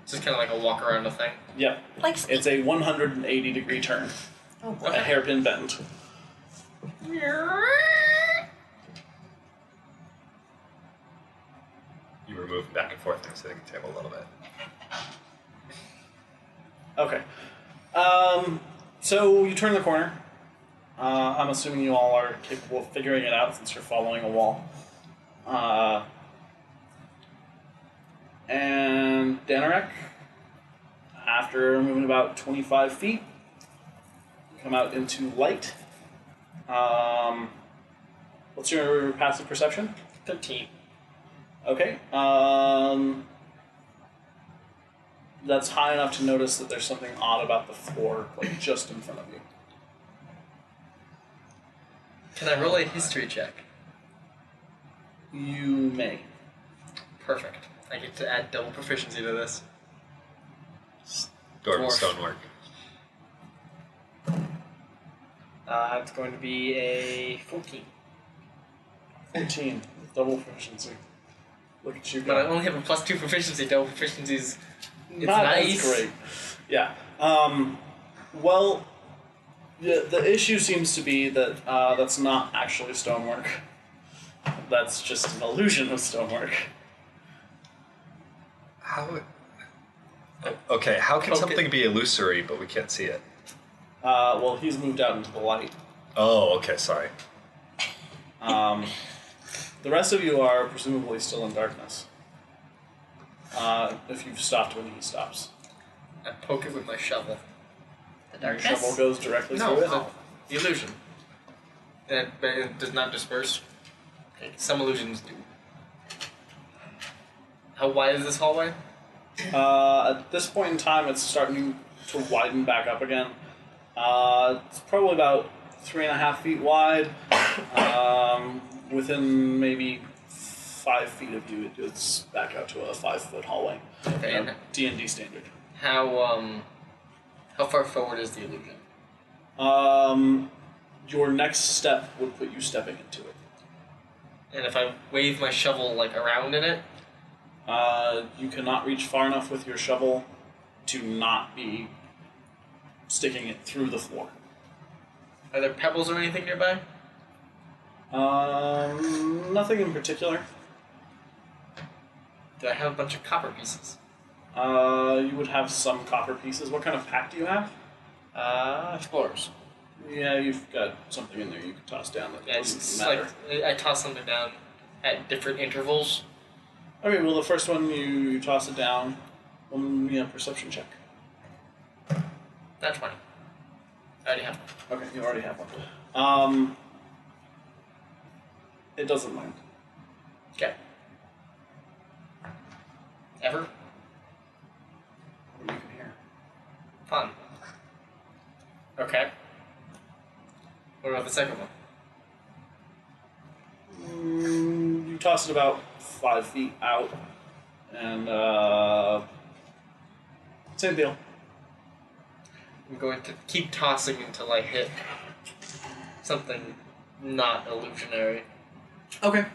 Just kind of like a walk around the thing.
Yep.
Like
It's a 180-degree turn,
oh
a
boy.
hairpin bend.
You were moving back and forth next to the table a little bit.
Okay. So you turn the corner. I'm assuming you all are capable of figuring it out since you're following a wall. And Danarek, after moving about 25 feet, you come out into light. What's your passive perception?
13.
Okay. That's high enough to notice that there's something odd about the floor, just in front of you.
Can I roll a history check?
You may.
Perfect. I get to add double proficiency to this.
Dwarven
Dwarf.
stonework.
It's going to be a 14.
14. Double proficiency. Look at you
But I
go.
only have a +2 proficiency. Double proficiency's it's
Not
nice.
as great. Yeah. Well, the issue seems to be that that's not actually stonework. That's just an illusion of stonework.
How? Okay, how can
Poke
something
it.
be illusory but we can't see it?
Well, he's moved out into the light.
Oh, okay, sorry.
The rest of you are presumably still in darkness. If you've stopped when he stops.
I poke it with my shovel.
The
Your
darkness.
shovel goes directly
No,
through it.
the illusion. It does not disperse. Okay, some illusions do. How wide is this hallway?
At this point in time, it's starting to widen back up again. It's probably about 3.5 feet wide. Within maybe 5 feet of you, it's back out to a 5-foot hallway.
Okay, and
D&D standard.
how far forward is the illusion?
Your next step would put you stepping into it.
And if I wave my shovel like around in it,
You cannot reach far enough with your shovel to not be sticking it through the floor.
are there pebbles or anything nearby?
Nothing in particular.
Do I have a bunch of copper pieces?
You would have some copper pieces. What kind of pack do you have?
Explorers.
Yeah, you've got something in there you can toss down that
Yeah, it's
doesn't matter.
like I toss something down at different intervals.
Okay, well, the first one you toss it down. Perception check.
That's 20. I already have one.
Okay, you already have one. It doesn't mind.
Okay. Ever?
You can hear.
Fun. Okay. What about the second one?
You toss it about 5 feet out, and same deal.
I'm going to keep tossing until I hit something not illusionary.
Okay.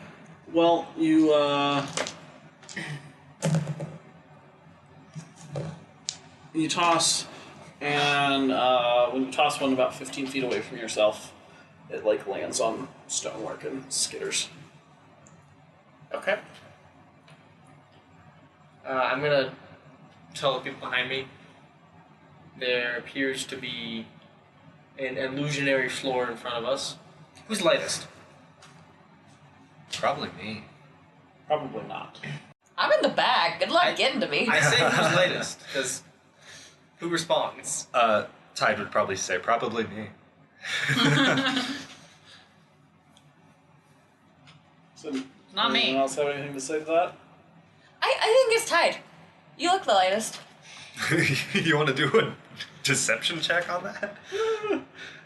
Well, you toss, and when you toss one about 15 feet away from yourself, it lands on stonework and skitters.
Okay. I'm gonna tell the people behind me there appears to be an illusionary floor in front of us. Who's lightest?
Probably me.
Probably not.
I'm in the back. Good luck getting to me.
I say who's lightest, because who responds?
Tide would probably say probably me.
So,
Not me.
anyone else have anything to say to that?
I think it's tied. You look the lightest.
You want to do a deception check on that?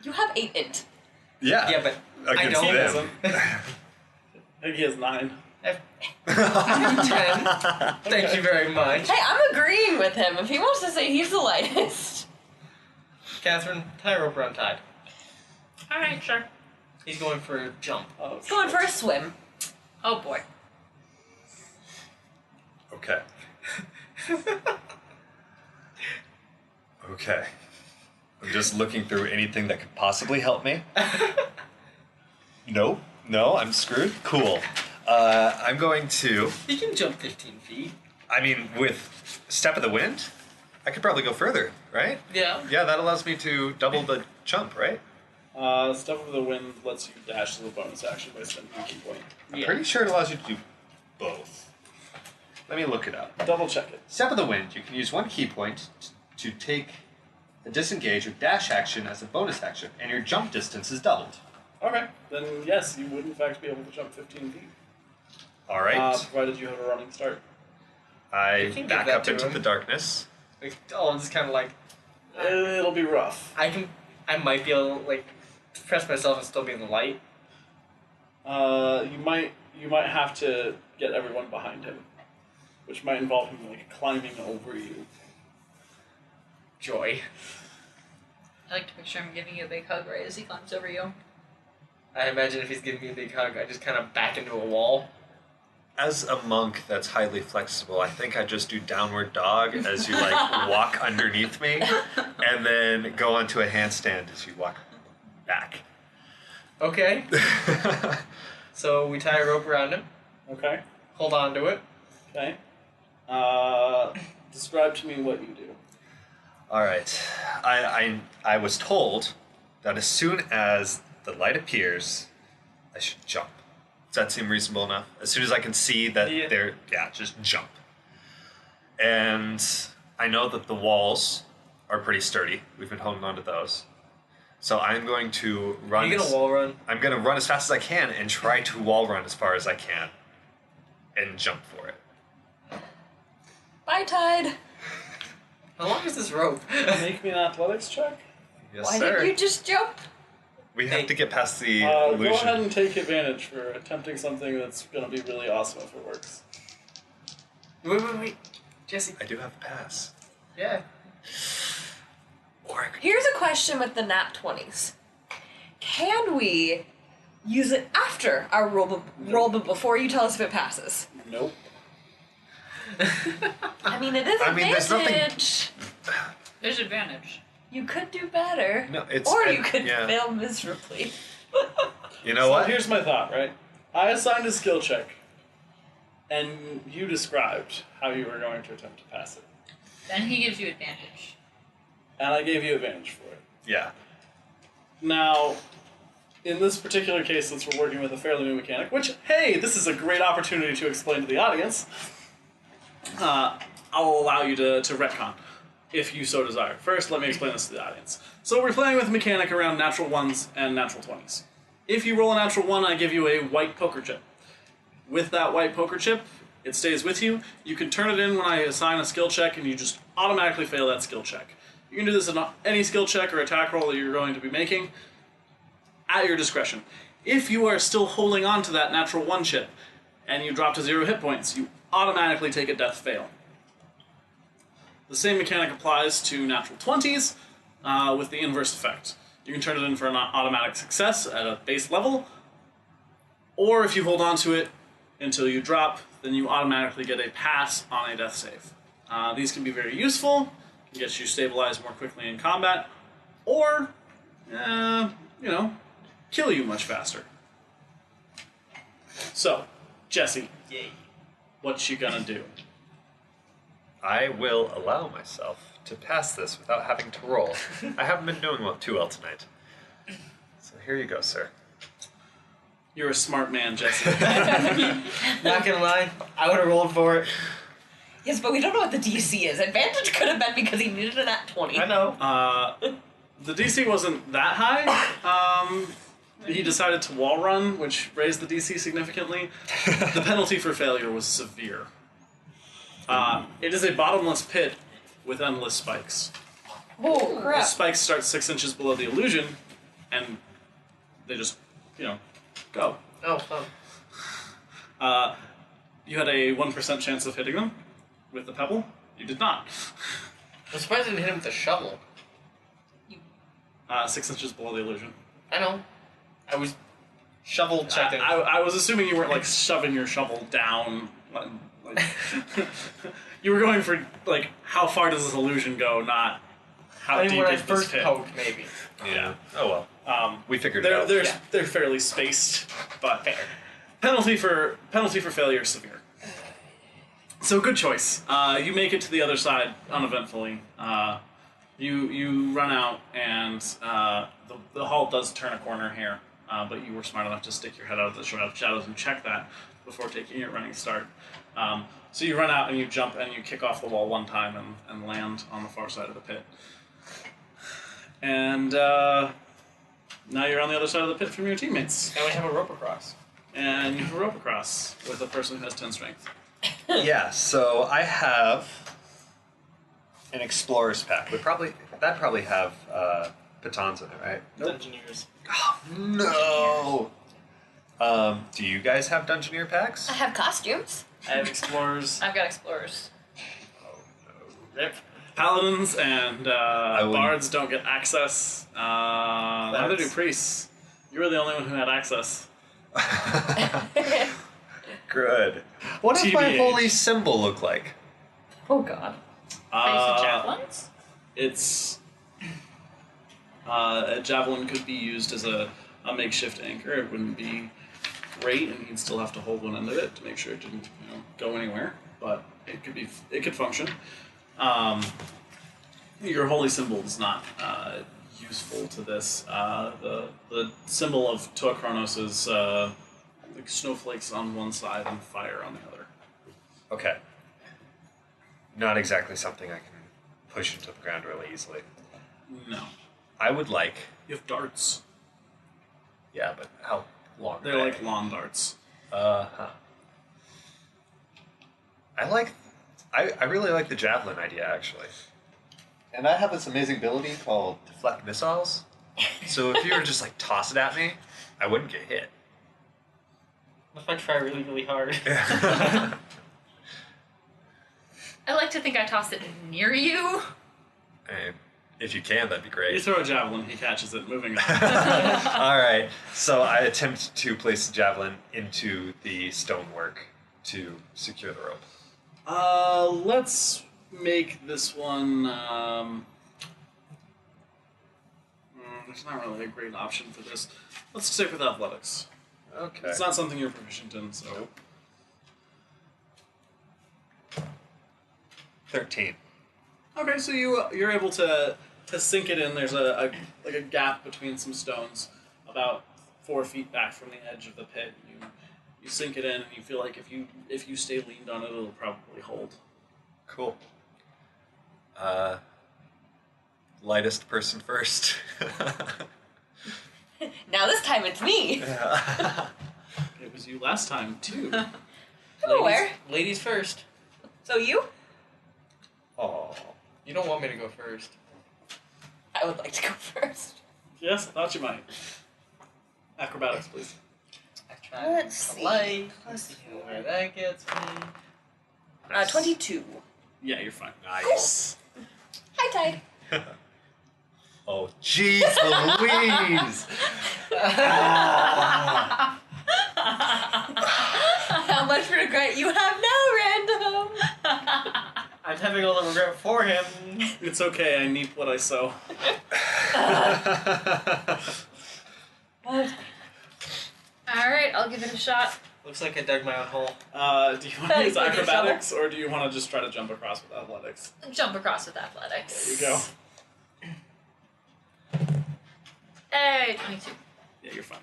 You have 8 int.
Yeah.
Yeah, but I
Against
don't.
He
them.
doesn't. I think he has 9.
I'm 10. Thank you very much.
Hey, I'm agreeing with him. If he wants to say he's the lightest.
Catherine, tie a rope around Tide.
Alright, sure.
He's going for a jump.
Oh,
He's going for a swim.
Oh boy.
Okay. Okay. I'm just looking through anything that could possibly help me. No, I'm screwed. Cool. I'm going to.
He can jump 15 feet.
I mean, with Step of the Wind, I could probably go further, right?
Yeah.
Yeah, that allows me to double the jump, right?
Step of the Wind lets you dash as a bonus action by spending a key point.
I'm pretty sure it allows you to do both. Let me look it up.
Double check it.
Step of the Wind, you can use 1 key point to take a disengage or dash action as a bonus action, and your jump distance is doubled.
Okay, then yes, you would in fact be able to jump 15 feet.
All right.
Provided you have a running start.
I
can give
back
that
up
to
into
him.
the darkness.
Like, I'm just kind of like,
It'll be rough.
I might be able to, press myself and still be in the light.
You might have to get everyone behind him, which might involve him climbing over you.
Joy.
I like to picture him giving you a big hug right as he climbs over you.
I imagine if he's giving me a big hug, I just kind of back into a wall.
As a monk that's highly flexible, I think I just do downward dog as you walk underneath me, and then go onto a handstand as you walk back.
Okay. So we tie a rope around him,
Okay.
hold on to it.
Okay. Describe to me what you do.
All right. I was told that as soon as the light appears, I should jump. Does that seem reasonable enough? As soon as I can see that just jump. And I know that the walls are pretty sturdy. We've been holding on to those. So I'm going to run.
Are you gonna wall run?
I'm going to run as fast as I can and try to wall run as far as I can, and jump for it.
Bye, Tide.
How long is this rope?
Make me an athletics check.
Yes,
Why
sir.
didn't you just jump?
We have to get past the
Go
illusion.
ahead and take advantage for attempting something that's going to be really awesome if it works.
Wait. Jesse.
I do have a pass.
Yeah.
Or I could
Here's a question with the nat 20s. Can we use it after our roll but before you tell us if it passes?
Nope.
I mean, it is
I mean, there's nothing-
advantage.
There's advantage.
You could do better.
No, it's
or you could
yeah.
fail miserably.
You know
So
what?
here's my thought, right? I assigned a skill check, and you described how you were going to attempt to pass it.
Then he gives you advantage.
And I gave you advantage for it.
Yeah.
Now, in this particular case, since we're working with a fairly new mechanic, which, hey, this is a great opportunity to explain to the audience, I'll allow you to retcon, if you so desire. First, let me explain this to the audience. So we're playing with a mechanic around natural 1s and natural 20s. If you roll a natural 1, I give you a white poker chip. With that white poker chip, it stays with you. You can turn it in when I assign a skill check, and you just automatically fail that skill check. You can do this in any skill check or attack roll that you're going to be making, at your discretion. If you are still holding on to that natural 1 chip, and you drop to 0 hit points, you automatically take a death fail. The same mechanic applies to natural 20s with the inverse effect. You can turn it in for an automatic success at a base level, or if you hold on to it until you drop, then you automatically get a pass on a death save. These can be very useful, can get you stabilized more quickly in combat, or, kill you much faster. So, Jesse,
Yay.
what you gonna do?
I will allow myself to pass this without having to roll. I haven't been doing too well tonight. So here you go, sir.
You're a smart man, Jesse.
Not gonna lie, I would have rolled for it.
Yes, but we don't know what the DC is. Advantage could have been because he needed a nat 20.
I know.
The DC wasn't that high. He decided to wall run, which raised the DC significantly. The penalty for failure was severe. It is a bottomless pit with endless spikes.
Oh,
The
crap.
spikes start 6 inches below the illusion, and they just, go.
Oh, fun.
You had a 1% chance of hitting them with the pebble. You did not.
I'm surprised I didn't hit him with a shovel.
6 inches below the illusion.
I know. I was shovel checking.
I was assuming you weren't like shoving your shovel down. Like, you were going for like how far does this illusion go, not how
I mean,
deep
when I
is this
first
pit.
poked, maybe.
Yeah. Oh well. We figured it
They're
out.
they're fairly spaced, but penalty for failure is severe. So good choice. You make it to the other side uneventfully. You run out, and the hall does turn a corner here, but you were smart enough to stick your head out of the shadows and check that before taking your running start. So you run out and you jump and you kick off the wall one time and land on the far side of the pit. And now you're on the other side of the pit from your teammates.
And we have a rope across.
And you have a rope across with a person who has 10 strength.
Yeah, so I have an explorer's pack. That probably have batons in it, right?
Dungeoneers.
No. Do you guys have Dungeoneer packs?
I have costumes.
I have explorers,
I've got explorers.
Rip.
paladins, and
will-
bards don't get access. Neither do priests. You were the only one who had access.
Good. What does my
TBH.
holy symbol look like?
Oh, God.
Are these javelins?
It's a javelin could be used as a makeshift anchor. It wouldn't be great, and you'd still have to hold one end of it to make sure it didn't go anywhere. But it could function. Your holy symbol is not useful to this. The symbol of Toa Kronos is like snowflakes on one side and fire on the other.
Okay. Not exactly something I can push into the ground really easily.
No.
I would like.
You have darts.
Yeah, but how long?
They're
are
like
they?
lawn darts.
Huh. I really like the javelin idea actually. And I have this amazing ability called deflect missiles. So if you were just like toss it at me, I wouldn't get hit.
What if I try really, really hard?
I like to think I tossed it near you.
And if you can, that'd be
You
great.
throw a javelin, he catches it, moving on.
All right. So I attempt to place the javelin into the stonework to secure the rope.
Let's make this one. There's not really a great option for this. Let's stick with athletics.
Okay.
It's not something you're proficient in, so.
Nope. 13.
Okay, so you're able to sink it in. There's a gap between some stones, about 4 feet back from the edge of the pit. You sink it in, and you feel like if you stay leaned on it, it'll probably hold.
Cool. Lightest person first.
Now this time it's me.
It was you last time too.
I'm aware.
Ladies first.
So you?
Oh.
You don't want me to go first.
I would like to go first.
Yes, I thought you might. Acrobatics, please.
I tried.
Let's see.
Light.
Plus
See where that gets me.
22.
Yeah, you're fine.
Nice.
Hi, Ty.
Oh, jeez Louise!
How much regret you have now, Random?
I'm having all the regret for him.
It's okay. I need what I sow.
Alright, I'll give it a shot.
Looks like I dug my own hole.
Do you want to use acrobatics, or do you want to just try to jump across with athletics?
Jump across with athletics.
There you go.
Hey, 22.
Yeah, you're fine.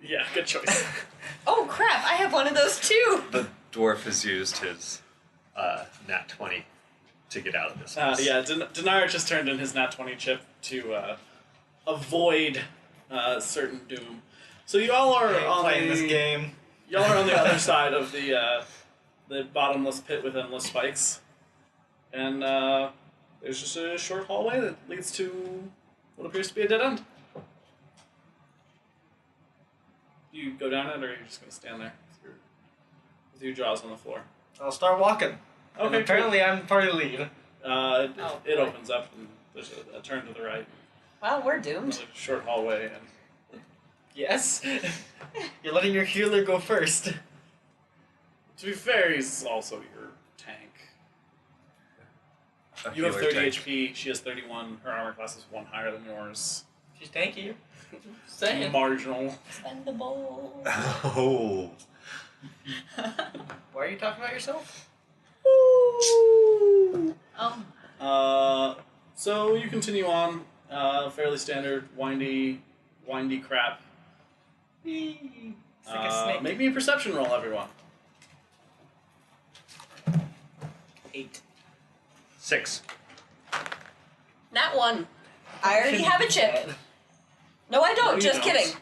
Yeah, good choice.
Oh, crap. I have one of those, too.
The dwarf has used his nat 20 to get out of this mess.
Yeah, Denard just turned in his nat 20 chip to avoid certain doom. So you all are on
playing this game.
Y'all are on the other side of the bottomless pit with endless spikes, and there's just a short hallway that leads to what appears to be a dead end. You go down it, or are you just gonna stand there with your jaws on the floor?
I'll start walking. And
Okay.
apparently I'm part of the lead.
It opens up, and there's a turn to the right.
Well, we're doomed.
There's a short hallway, and
Yes. You're letting your healer go first.
to be fair, he's also your tank.
A
You have
healer
30
tank.
HP. She has 31. Her armor class is 1 higher than yours.
She's tanky. Saying.
Marginal.
Expendable.
Oh.
Why are you talking about yourself?
Oh.
So you continue on. Fairly standard, windy crap.
It's like a snake.
Make me a perception roll, everyone.
8.
6.
Nat 1. I already have a chip. No, I don't.
No, you
Just
don't.
kidding.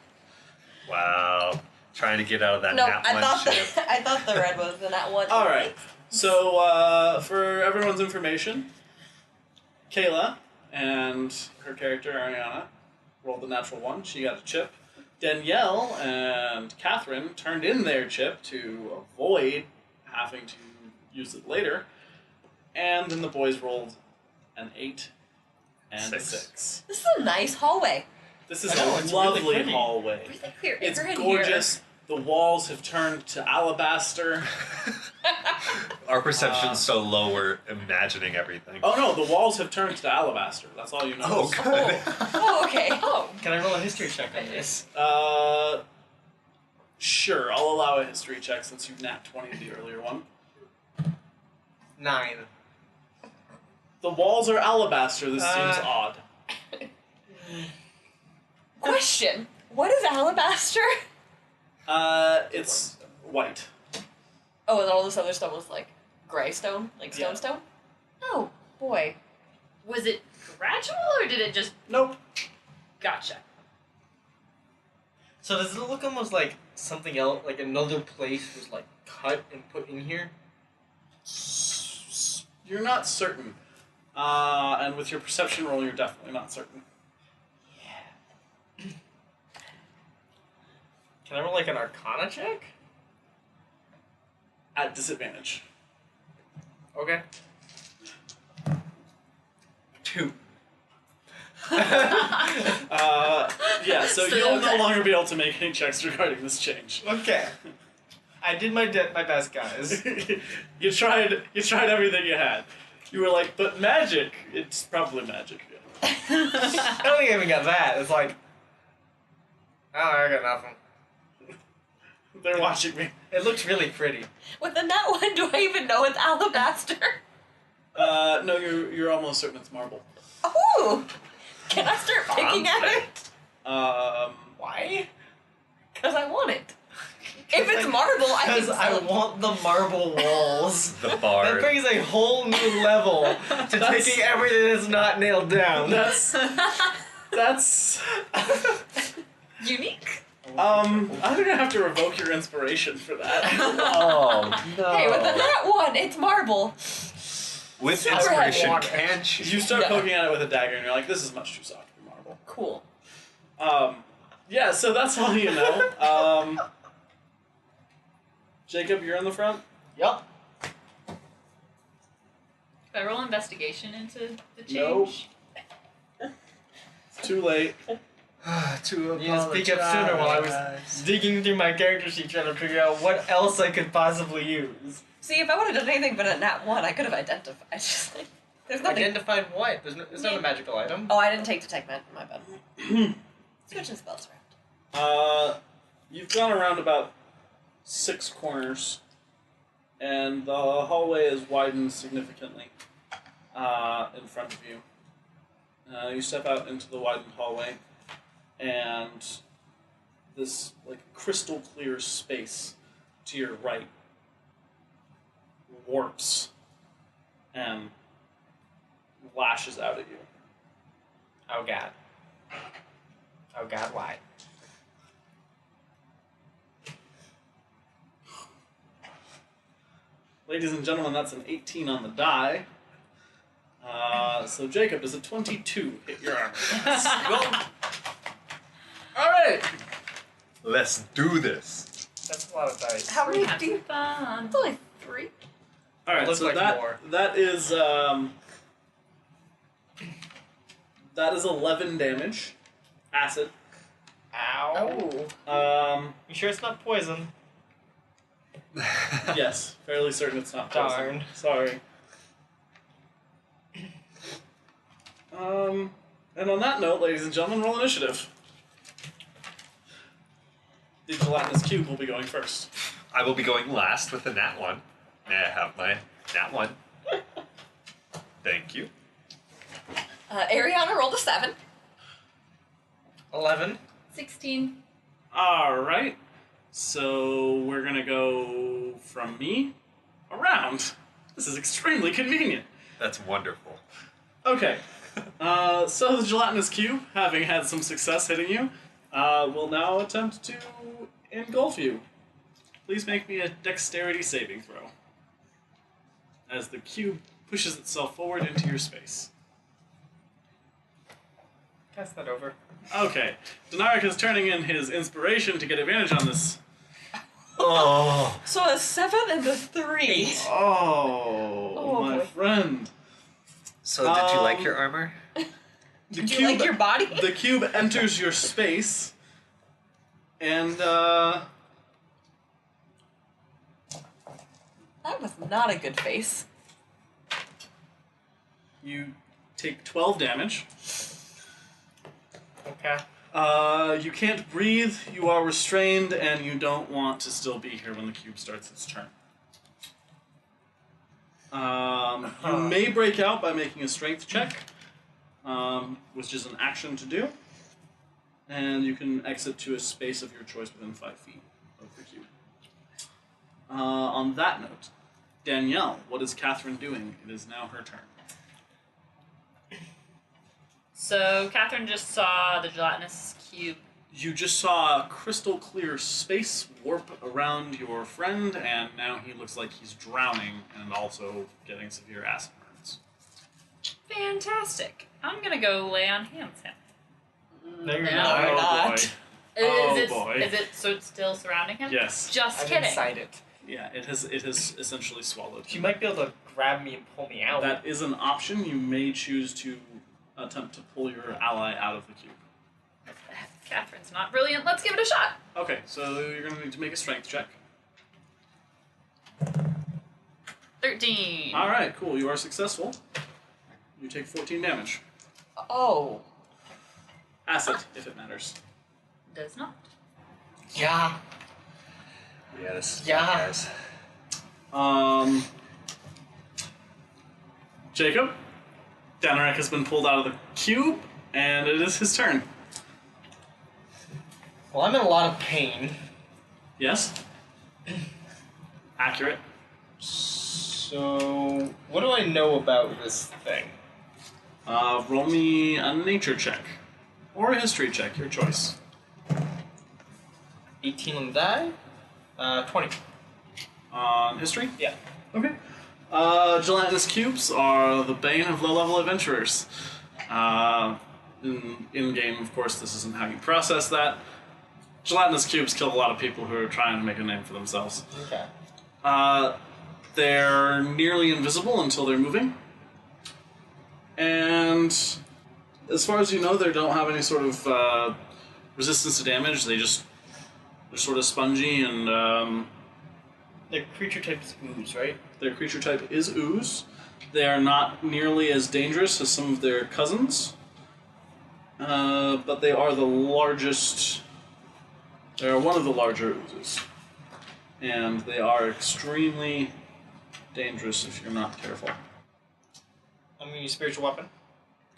Wow. Trying to get out of that
No,
nat
I
1
thought
chip.
I thought the red was the Nat 1.
All right. So for everyone's information, Kayla and her character Ariana rolled the natural 1. She got a chip. Danielle and Catherine turned in their chip to avoid having to use it later. And then the boys rolled an 8 and a 6.
This is a nice hallway.
This is
I know,
a
it's
lovely
really pretty.
hallway.
Really clear.
It's
You're in
gorgeous. The walls have turned to alabaster.
Our perception's so low, we're imagining everything.
Oh no, the walls have turned to alabaster. That's all you know.
Oh,
Here.
good.
Oh, okay. Oh.
Can I roll a history check on this?
Sure, I'll allow a history check since you nat 20 the earlier one.
9.
The walls are alabaster. This seems odd.
Question. What is alabaster?
It's white.
Oh, and all this other stone was like gray stone? Like stone
Yeah.
stone? Oh, boy.
Was it gradual or did it just
Nope.
gotcha?
So does it look almost like something else, like another place was like cut and put in here?
You're not certain. And with your perception roll, you're definitely not certain.
Can I roll like an Arcana check?
At disadvantage.
Okay. 2.
Yeah, so
Still
you'll no
okay.
longer be able to make any checks regarding this change.
Okay. I did my best, guys.
you tried everything you had. You were like, but magic. It's probably magic. Yeah.
I don't think I even got that. It's like, oh, I got nothing.
They're watching me.
It looks really pretty.
With the net one, do I even know it's alabaster?
No, you're almost certain it's marble.
Ooh! Can I start picking at it?
Why?
Because I want it. If it's marble, I can
Because I
sell it.
want the marble walls.
The
That
bard.
brings a whole new level to
That's-
taking everything that's not nailed down.
That's
Unique.
I'm gonna have to revoke your inspiration for that.
Oh no.
Hey, with the net one, it's marble.
With
Super
inspiration,
heavy.
can she?
You start
Yeah.
poking at it with a dagger, and you're like, "This is much too soft for marble."
Cool.
Yeah. So that's all you know. Jacob, you're in the front.
Yup.
Did I roll investigation into the
No.
change?
It's too late.
To
You need to speak up sooner while I was digging through my character sheet trying to figure out what else I could possibly use.
See, if I would have done anything but a nat one, I could have identified. Just like, there's nothing.
Identified what? It's not a magical item.
Oh, I didn't take detect my bad. Switching spells around.
You've gone around about 6 corners, and the hallway is widened significantly in front of you. You step out into the widened hallway, and this like crystal clear space to your right warps and lashes out at you.
Oh god. Oh god, why?
Ladies and gentlemen, that's an 18 on the die. So Jacob, does a 22 hit your armor? All right.
Let's do this.
That's a lot of dice.
How many
Have
do you?
some fun.
It's only 3.
All right.
Looks
So
like
that
more.
that is 11 damage, acid.
Ow. You sure it's not poison?
Yes, fairly certain it's not poison.
Darn.
Sorry. And on that note, ladies and gentlemen, roll initiative. The gelatinous cube will be going first.
I will be going last with the nat 1. May I have my nat 1? Thank you.
Ariana rolled a 7.
11.
16.
All right. So we're gonna go from me around. This is extremely convenient.
That's wonderful.
Okay. So the gelatinous cube, having had some success hitting you, will now attempt to engulf you. Please make me a dexterity saving throw. As the cube pushes itself forward into your space.
Pass that over.
Okay. Denaric is turning in his inspiration to get advantage on this.
Oh.
So a 7 and a 3.
Oh,
Oh,
my
boy.
friend.
So, did you like your armor?
The
Did you like your body?
The cube enters your space, and
That was not a good face.
you take 12 damage.
Okay.
You can't breathe, you are restrained, and you don't want to still be here when the cube starts its turn. You may break out by making a strength check, which is an action to do, and you can exit to a space of your choice within 5 feet of the cube. On that note, Danielle, what is Catherine doing? It is now her turn.
So Catherine just saw the gelatinous cube.
You just saw a crystal clear space warp around your friend, and now he looks like he's drowning and also getting severe acid burns.
Fantastic. I'm gonna go lay on hands him.
No, you're
No,
not.
we're
boy. Oh,
is it,
boy.
Is it so it's still surrounding him?
Yes.
Just
I'm
kidding.
inside it.
Yeah, it has essentially swallowed
She
him.
might be able to grab me and pull me out.
That is an option. You may choose to attempt to pull your ally out of the cube.
Catherine's not brilliant. Let's give it a shot.
Okay, so you're going to need to make a strength check.
13.
All right, cool. You are successful. You take 14 damage.
Oh.
Acid, if it matters.
Does not.
Yeah.
Yeah, this is
Yeah.
fun, guys.
Jacob, Danarek has been pulled out of the cube, and it is his turn.
Well, I'm in a lot of pain.
Yes? Accurate.
So, what do I know about this thing?
Roll me a nature check. Or a history check, your choice.
18 on the die. 20.
On history?
Yeah.
Okay. Gelatinous cubes are the bane of low-level adventurers. In-game, of course, this isn't how you process that. Gelatinous cubes kill a lot of people who are trying to make a name for themselves.
Okay.
They're nearly invisible until they're moving. And as far as you know, they don't have any sort of resistance to damage. They're sort of spongy, and
The creature type is ooze, right?
their creature type is ooze. They are not nearly as dangerous as some of their cousins, but they are the largest. They are one of the larger oozes, and they are extremely dangerous if you're not careful.
I'm going to use spiritual weapon,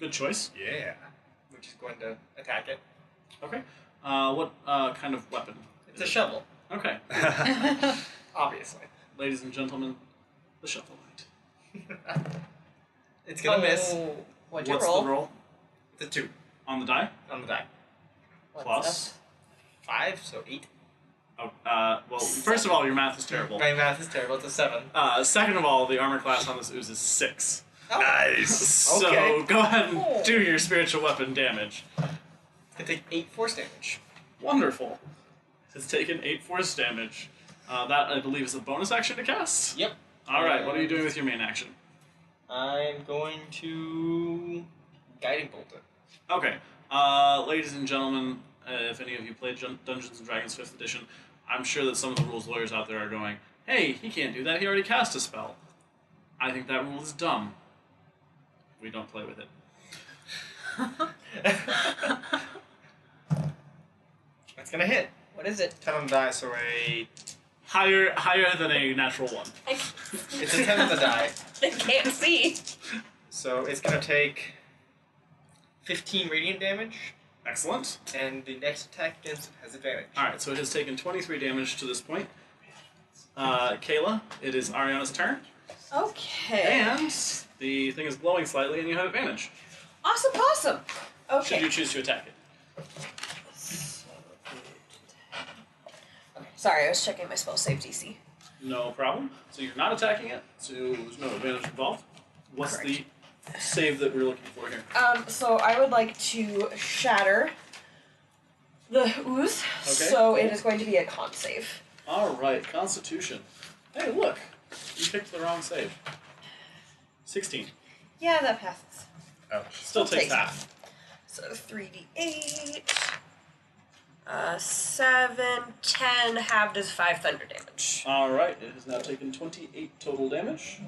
Good choice.
Yeah.
which is going to attack it.
Okay. What kind of weapon?
It's a shovel,
Okay.
obviously.
Ladies and gentlemen, the shovel knight.
It's going to miss.
What'd you
What's
roll?
the roll?
It's a 2
On the die?
on the die.
What's
Plus?
5, so 8.
Oh, well, first of all, your math is terrible.
My math is terrible. It's a 7.
Second of all, the armor class on this ooze is 6.
Oh.
Nice.
So
Okay.
go ahead and do your spiritual weapon damage.
It's going to take 8 force damage.
Wonderful. It's taken 8 force damage. That, I believe, is a bonus action to cast?
Yep.
Alright, what are you doing with your main action?
I'm going to guiding bolt it.
Okay. Ladies and gentlemen, if any of you played Dungeons & Dragons 5th edition, I'm sure that some of the rules lawyers out there are going, hey, he can't do that, he already cast a spell. I think that rule is dumb. We don't play with it.
That's going to hit.
What is it?
10 on the die, so a...
Higher than a natural 1.
It's a 10 on the die.
I can't see.
So it's going to take 15 radiant damage,
Excellent.
and the next attack against it has advantage.
Alright, so it has taken 23 damage to this point. Kayla, it is Ariana's turn.
Okay.
And the thing is glowing slightly and you have advantage.
Awesome. Okay.
Should you choose to attack it.
Sorry, I was checking my spell save DC.
No problem. So you're not attacking it, so there's no advantage involved. What's
Correct.
the save that we're looking for here?
So I would like to shatter the ooze.
Okay.
So it is going to be a con save.
Alright, Constitution. Hey, look! You picked the wrong save. 16.
Yeah, that passes.
Ouch.
Still takes
takes
half.
So 3d8. 7, 10, halved is 5 thunder damage.
Alright, it has now taken 28 total damage.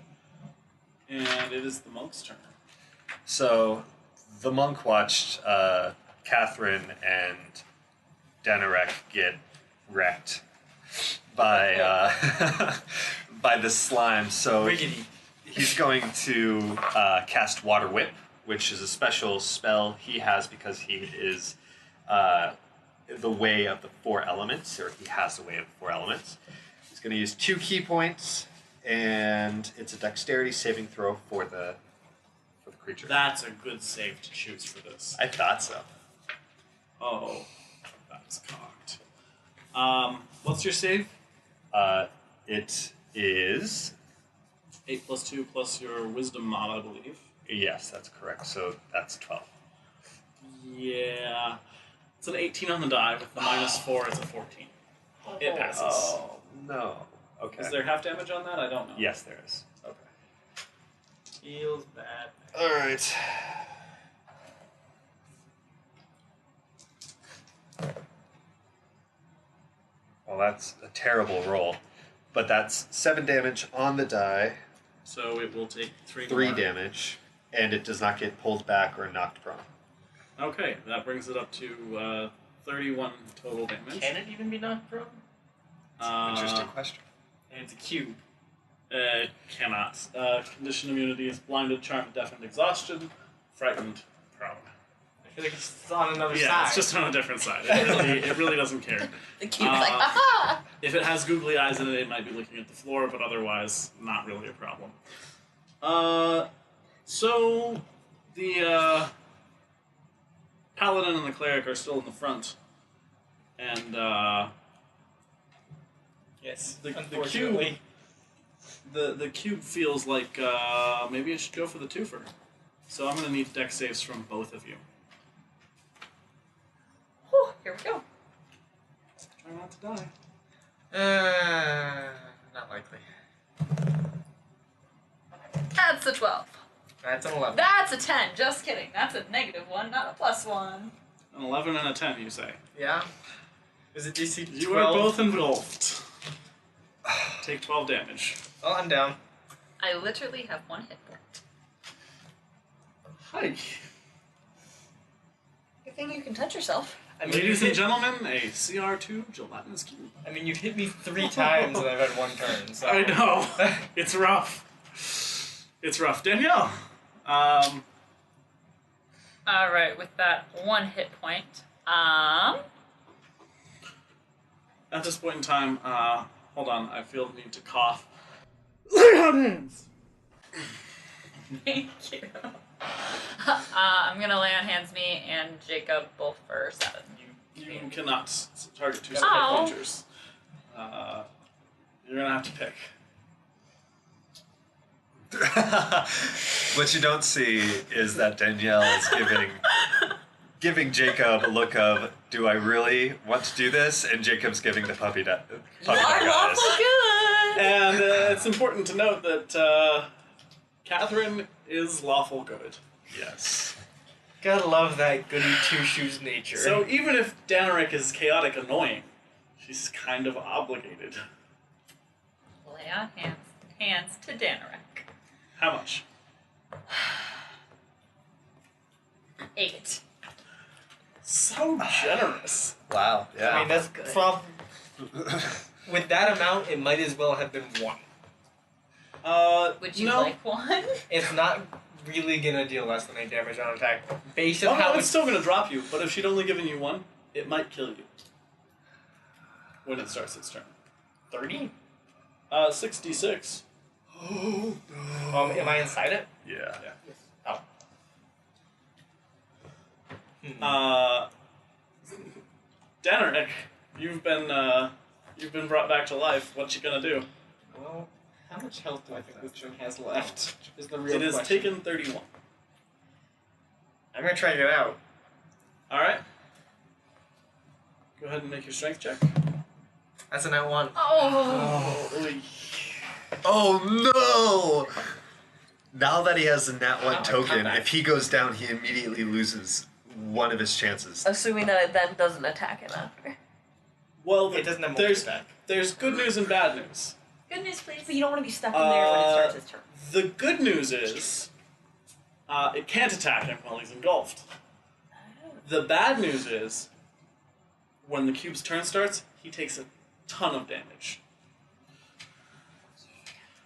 And it is the monk's turn.
So, the monk watched Catherine and Danarek get wrecked by by the slime. So
Riggedy.
he's going to cast Water Whip, which is a special spell he has because he is the way of the 4 elements, or he has the way of the 4 elements. He's going to use 2 key points, and it's a dexterity saving throw for the creature.
That's a good save to choose for this.
I thought so.
Oh, that's cocked. What's your save?
It is...
8 plus 2 plus your wisdom mod, I believe.
Yes, that's correct. So that's 12.
Yeah. It's an 18 on the die. With the minus 4, it's a 14. It passes.
Oh, no. Okay.
Is there half damage on that? I don't know.
Yes, there is.
Okay. Feels bad.
All right. Well, that's a terrible roll. But that's 7 damage on the die,
So it will take 3
3
more.
damage, and it does not get pulled back or knocked prone.
Okay, that brings it up to 31 total damage.
Can it even be knocked prone?
Interesting question.
And it's a cube.
It cannot. Condition immunity is blinded, charmed, deafened, exhaustion, frightened, prone.
I feel like it's on another
Yeah,
side.
it's just on a different side. It really doesn't care.
The cube's like, aha!
If it has googly eyes in it, it might be looking at the floor, but otherwise, not really a problem. So the Paladin and the Cleric are still in the front, and
Yes,
the
unfortunately.
the cube feels like maybe I should go for the twofer. So I'm going to need dex saves from both of you.
Whew, here we go.
Try not to die.
Not likely.
That's a 12.
That's an 11.
That's a 10. Just kidding. That's a -1, not a +1.
An 11 and a 10, you say.
Yeah? Is it DC 12?
You are both engulfed. Take 12 damage.
Oh, I'm down.
I literally have 1 hit point.
Hi.
Good thing you can touch yourself.
I mean,
Ladies
you
and
hit-
gentlemen, a CR2 gelatinous cube.
I mean, you've hit me 3 times and I've had 1 turn, so...
I know. It's rough. It's rough. Danielle.
Alright, with that 1 hit point,
At this point in time, hold on, I feel the need to cough. Lay on hands!
thank you. I'm gonna lay on hands me and Jacob both for 7.
You cannot target 2
Oh.
separate creatures. You're gonna have to pick.
What you don't see is that Danielle is giving Jacob a look of, do I really want to do this? And Jacob's giving the puppy dog
I'm
eyes.
awful good!
And it's important to note that Catherine is lawful good.
Yes.
Gotta love that goody two-shoes nature.
So even if Daneric is chaotic annoying, she's kind of obligated.
Lay on hands to Daneric.
How much?
8.
So generous.
Wow. Yeah.
I mean, that's
Good.
with that amount, it might as well have been 1.
Would you
no.
like 1?
It's not really gonna deal less than 8 damage on attack. Based on
Oh,
how
no, it's
it's...
still going to drop you, but if she'd only given you 1, it might kill you. When it starts its turn.
30?
66.
Am I inside it?
Yeah.
Oh.
Daneric, you've been brought back to life. What you gonna do?
Well, how much health do I think this thing has left? Is the real
It has
question.
taken 31.
I'm gonna try to get out.
All right. Go ahead and make your strength check.
That's a nat 1.
Oh.
Oy.
Oh no! Now that he has the nat 1
Wow,
token,
comeback.
if he goes down, he immediately loses one of his chances.
Assuming that it then doesn't attack him after.
Well,
It doesn't have
there's
multi-attack.
there's good news and bad news.
Good news, please.
But you don't want to be stuck in there when it starts his turn.
The good news is, it can't attack him while he's engulfed. The bad news is, when the cube's turn starts, he takes a ton of damage.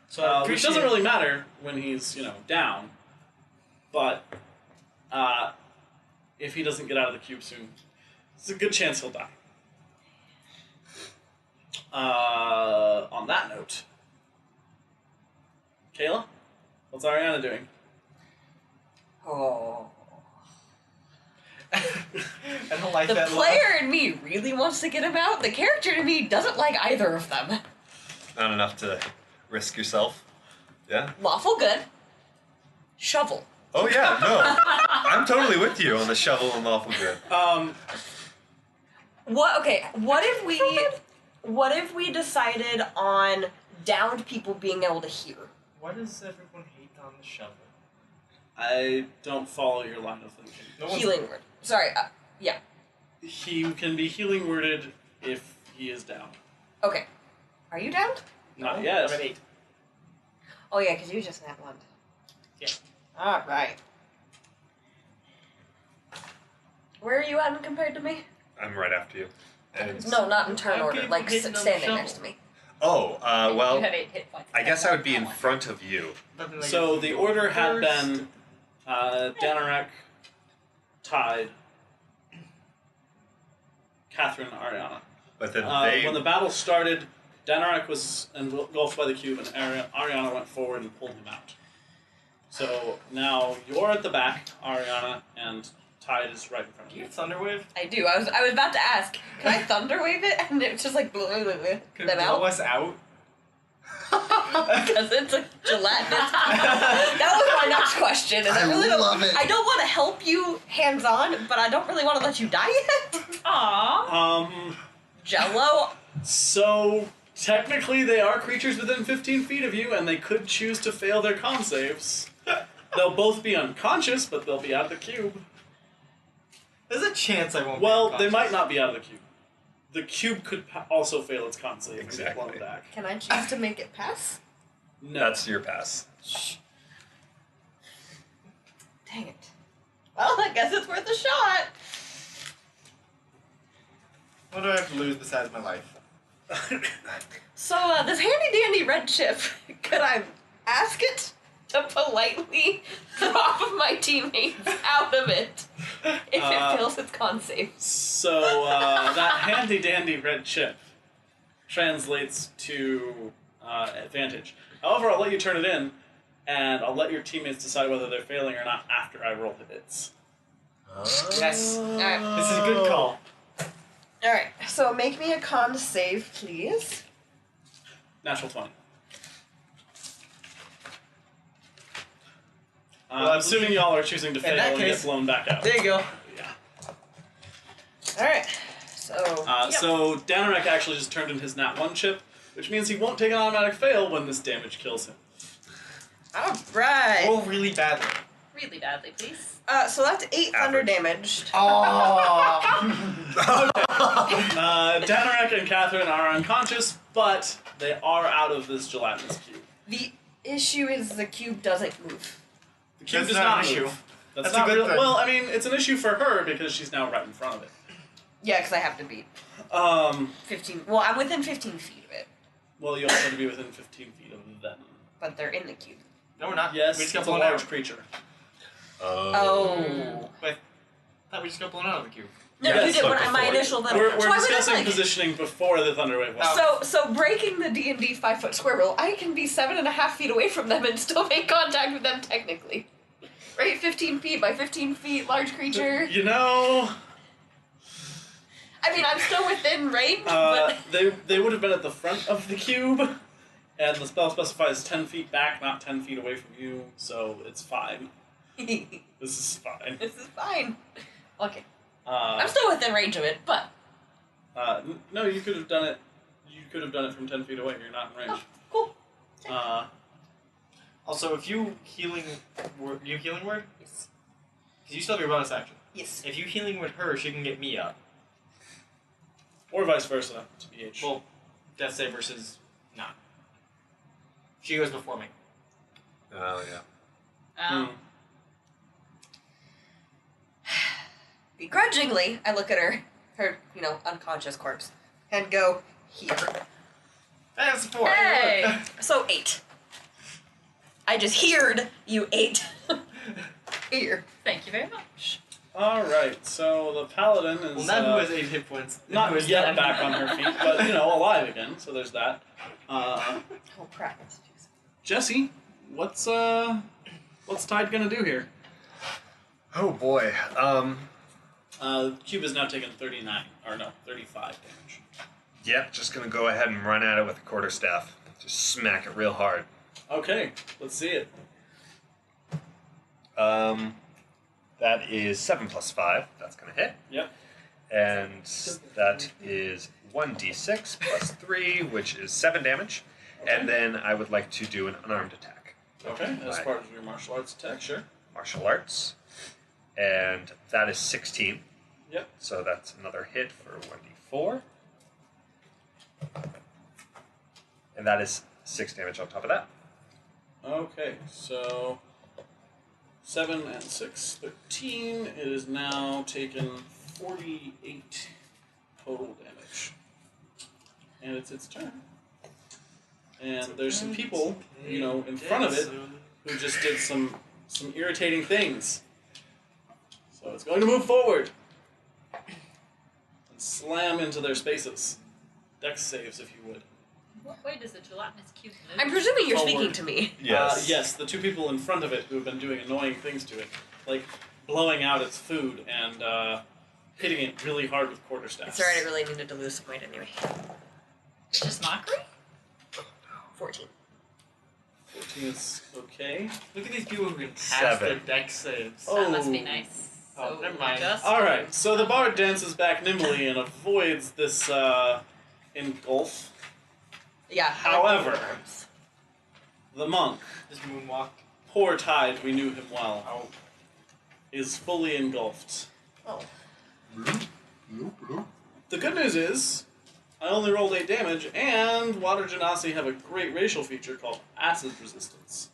So I
Which
appreciate-
doesn't really matter when he's, down. But if he doesn't get out of the cube soon, there's a good chance he'll die. on that note, Kayla, what's Ariana doing?
Oh.
I don't like
The
that.
player in me really wants to get him out. The character in me doesn't like either of them.
Not enough to risk yourself. Yeah.
Lawful good. Shovel.
Oh yeah, no. I'm totally with you on the shovel and lawful good.
What? Okay. What if we decided on downed people being able to hear?
Why does everyone hate on the shovel?
I don't follow your line of thinking.
Healing word. Sorry. Yeah.
He can be healing worded if he is down.
Okay. Are you downed?
Not yet.
I'm at 8.
Oh yeah, because you just had one.
Yeah.
All right. Where are you at compared to me?
I'm right after you. And
No, not in turn
How
order.
people
Like
hitting on the
standing
shovel?
next to me.
oh,
You
well,
have 8 hit points.
I guess I would be in front of you.
So the order had been Danarek, Tide, Catherine, Ariana.
But then
When the battle started, Danarek was engulfed by the cube, and Ariana went forward and pulled him out. So now you're at the back, Ariana, and Tide is right in front of
Do you
you.
have Thunderwave?
I do. I was about to ask. Can I thunder wave it? And it was just like
Could
them
it blow
out
us out?
because it's a gelatinous. That was my next question, and I really
love it.
I don't want to help you hands on, but I don't really want to let you die yet.
Aww.
Jello.
So technically, they are creatures within 15 feet of you, and they could choose to fail their con saves. They'll both be unconscious, but they'll be out of the cube.
There's a chance I won't.
Well,
be
they might
unconscious.
not be out of the cube. The cube could also fail its con save and get
Exactly.
blown back.
Can I choose to make it pass?
No.
That's your pass.
Dang it. Well, I guess it's worth a shot.
What do I have to lose besides my life?
So, this handy dandy red chip, could I ask it to politely drop my teammates out of it if it fails its con save?
So that handy dandy red chip translates to advantage. However, I'll let you turn it in, and I'll let your teammates decide whether they're failing or not after I roll the hits.
Yes.
Alright.
This is a good call.
Alright, so make me a con save, please.
Natural 20.
Well,
assuming y'all are choosing to fail
that
and
case-
get blown back out.
There you go.
Yeah.
Alright, so.
So Danarek actually just turned in his Nat 1 chip, which means he won't take an automatic fail when this damage kills him.
Alright.
Roll really badly.
Really badly, please.
So that's 8 thunder
Average.
damage.
Oh.
Danarek and Catherine are unconscious, but they are out of this gelatinous cube.
The issue is the cube doesn't move.
The cube
That's
does
not
not
an issue.
move. That's
That's a
not
good
real.
thing.
Well, I mean, it's an issue for her because she's now right in front of it.
Yeah, because I have to beat 15. Well, I'm within 15 feet of it,
Well, you also have to be within 15 feet of them.
but they're in the cube.
No, we're not.
Yes,
we
it's
just
a
got blown
large
out.
creature.
Oh.
Wait, I thought we just got blown out of the cube.
No,
Yes,
you did
but
when my
before.
initial thunder.
We're
So I would've,
discussing
like-
positioning before the Thunderwave was.
So breaking the D&D 5-foot square rule, I can be 7.5 feet away from them and still make contact with them technically. Right, 15 feet by 15 feet, large creature.
You know,
I mean, I'm still within range, but
they would have been at the front of the cube, and the spell specifies 10 feet back, not 10 feet away from you, so it's fine.
this
This is fine.
is fine. Okay, I'm still within range of it, but
No, you could have done it. You could have done it from 10 feet away. You're not in range.
cool.
Also, if you healing word, Yes. Because you still have your bonus action.
Yes.
If you healing with her, she can get me up.
Or vice versa, to BH.
Well, death save versus not. She goes before me.
Oh, yeah.
Um,
Begrudgingly, I look at her unconscious corpse, and go here.
That's 4.
Hey!
So 8. I just heard you 8. Here.
Thank you very much.
All right, so the paladin is
Well, now who has 8 hit points? Who
not
has
yet
9?
back on her feet, but alive again. So there's that.
Oh crap.
Jesse, what's Tide gonna do here?
Oh boy.
The cube is now taking 35 damage.
Yep, just gonna go ahead and run at it with a quarterstaff. Just smack it real hard.
Okay, let's see it.
That is 7 plus 5. That's gonna hit.
Yep.
And that is 1d6 plus 3, which is 7 damage.
Okay.
And then I would like to do an unarmed attack.
Okay, as
Right.
part of your martial arts attack, sure.
Martial arts. And that is 16.
Yep.
So that's another hit for 1d4. And that is 6 damage on top of that.
Okay, so 7 and 6, 13. It is now taken 48 total damage. And it's its turn. And there's some people, in front of it who just did some irritating things. So it's going to move forward and slam into their spaces. Dex saves, if you would.
What way does the gelatinous cube move?
I'm presuming you're
Forward.
speaking to me.
Yes, the two people in front of it who have been doing annoying things to it, like blowing out its food and hitting it really hard with quarterstaffs.
It's alright, I really needed to lose some weight anyway.
Just mockery?
14.
14 is okay.
Look at these people who can pass
7.
their dex saves.
Oh.
That must be nice.
Oh,
So
never mind.
just-
Alright, so the bard dances back nimbly and avoids this engulf.
Yeah.
However, the monk,
Just moonwalk.
poor Tide, we knew him well,
Oh.
is fully engulfed.
Oh.
The good news is, I only rolled 8 damage, and Water Genasi have a great racial feature called acid resistance.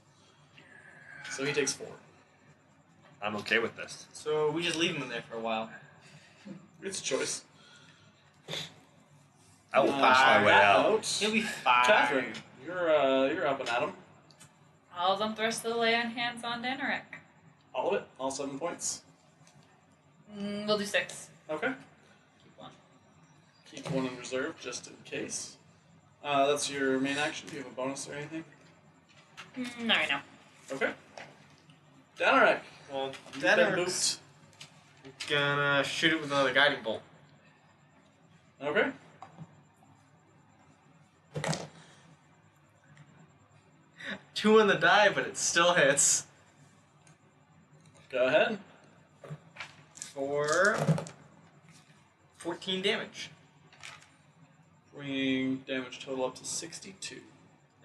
So he takes 4.
I'm okay with this.
So we just leave him in there for a while.
It's a choice.
I will punch my way
that
out.
note,
He'll be fine.
Catherine, you're up and at him.
All of them thrust the lay on hands on Danarek.
All of it, all 7 points.
We'll do 6.
Okay.
Keep 1.
Keep 1 in reserve just in case. That's your main action. Do you have a bonus or anything?
Not right now.
Okay. Danarek,
Well,
you've been
Danarek gonna shoot it with another guiding bolt.
Okay.
Two on the die, but it still hits.
Go ahead.
For 14 damage.
Bringing damage total up to 62.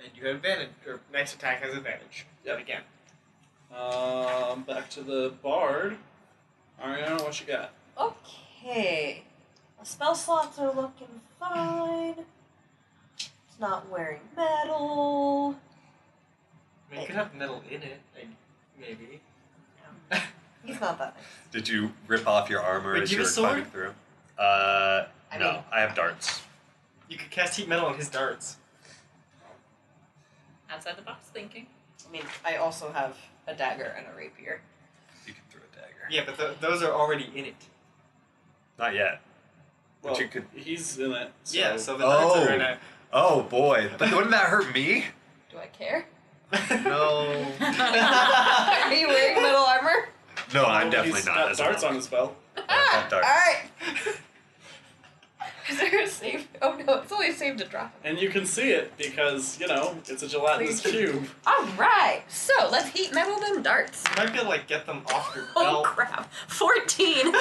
And you have advantage, or next attack has advantage.
Yep.
Again.
Back to the bard. Ariana, what you got?
Okay. My spell slots are looking fine. It's not wearing metal.
I mean, you could have metal in it, like, maybe.
He's not that nice.
Did you rip off your armor
Wait,
as
do
you
you
were
have a sword?
climbing through? No.
mean-
I have darts.
You could cast heat metal on his darts.
Outside the box thinking.
I mean, I also have a dagger and a rapier.
You can throw a dagger.
Yeah, but those are already in it.
Not yet.
Well,
you could-
he's in it. So.
Yeah, so the darts
Oh.
are in it.
Oh boy. But wouldn't that hurt me?
Do I care?
No.
Are you wearing metal armor?
No, I'm
Oh,
definitely
he's
not.
got
as a
darts on
monk.
his spell.
I have darts.
Alright! Is there a save? Oh no, it's only a save to drop him.
And you can see it because, it's a gelatinous cube.
Alright, so let's heat metal them darts.
You might be able to, like, get them off your
Oh
belt.
crap. 14!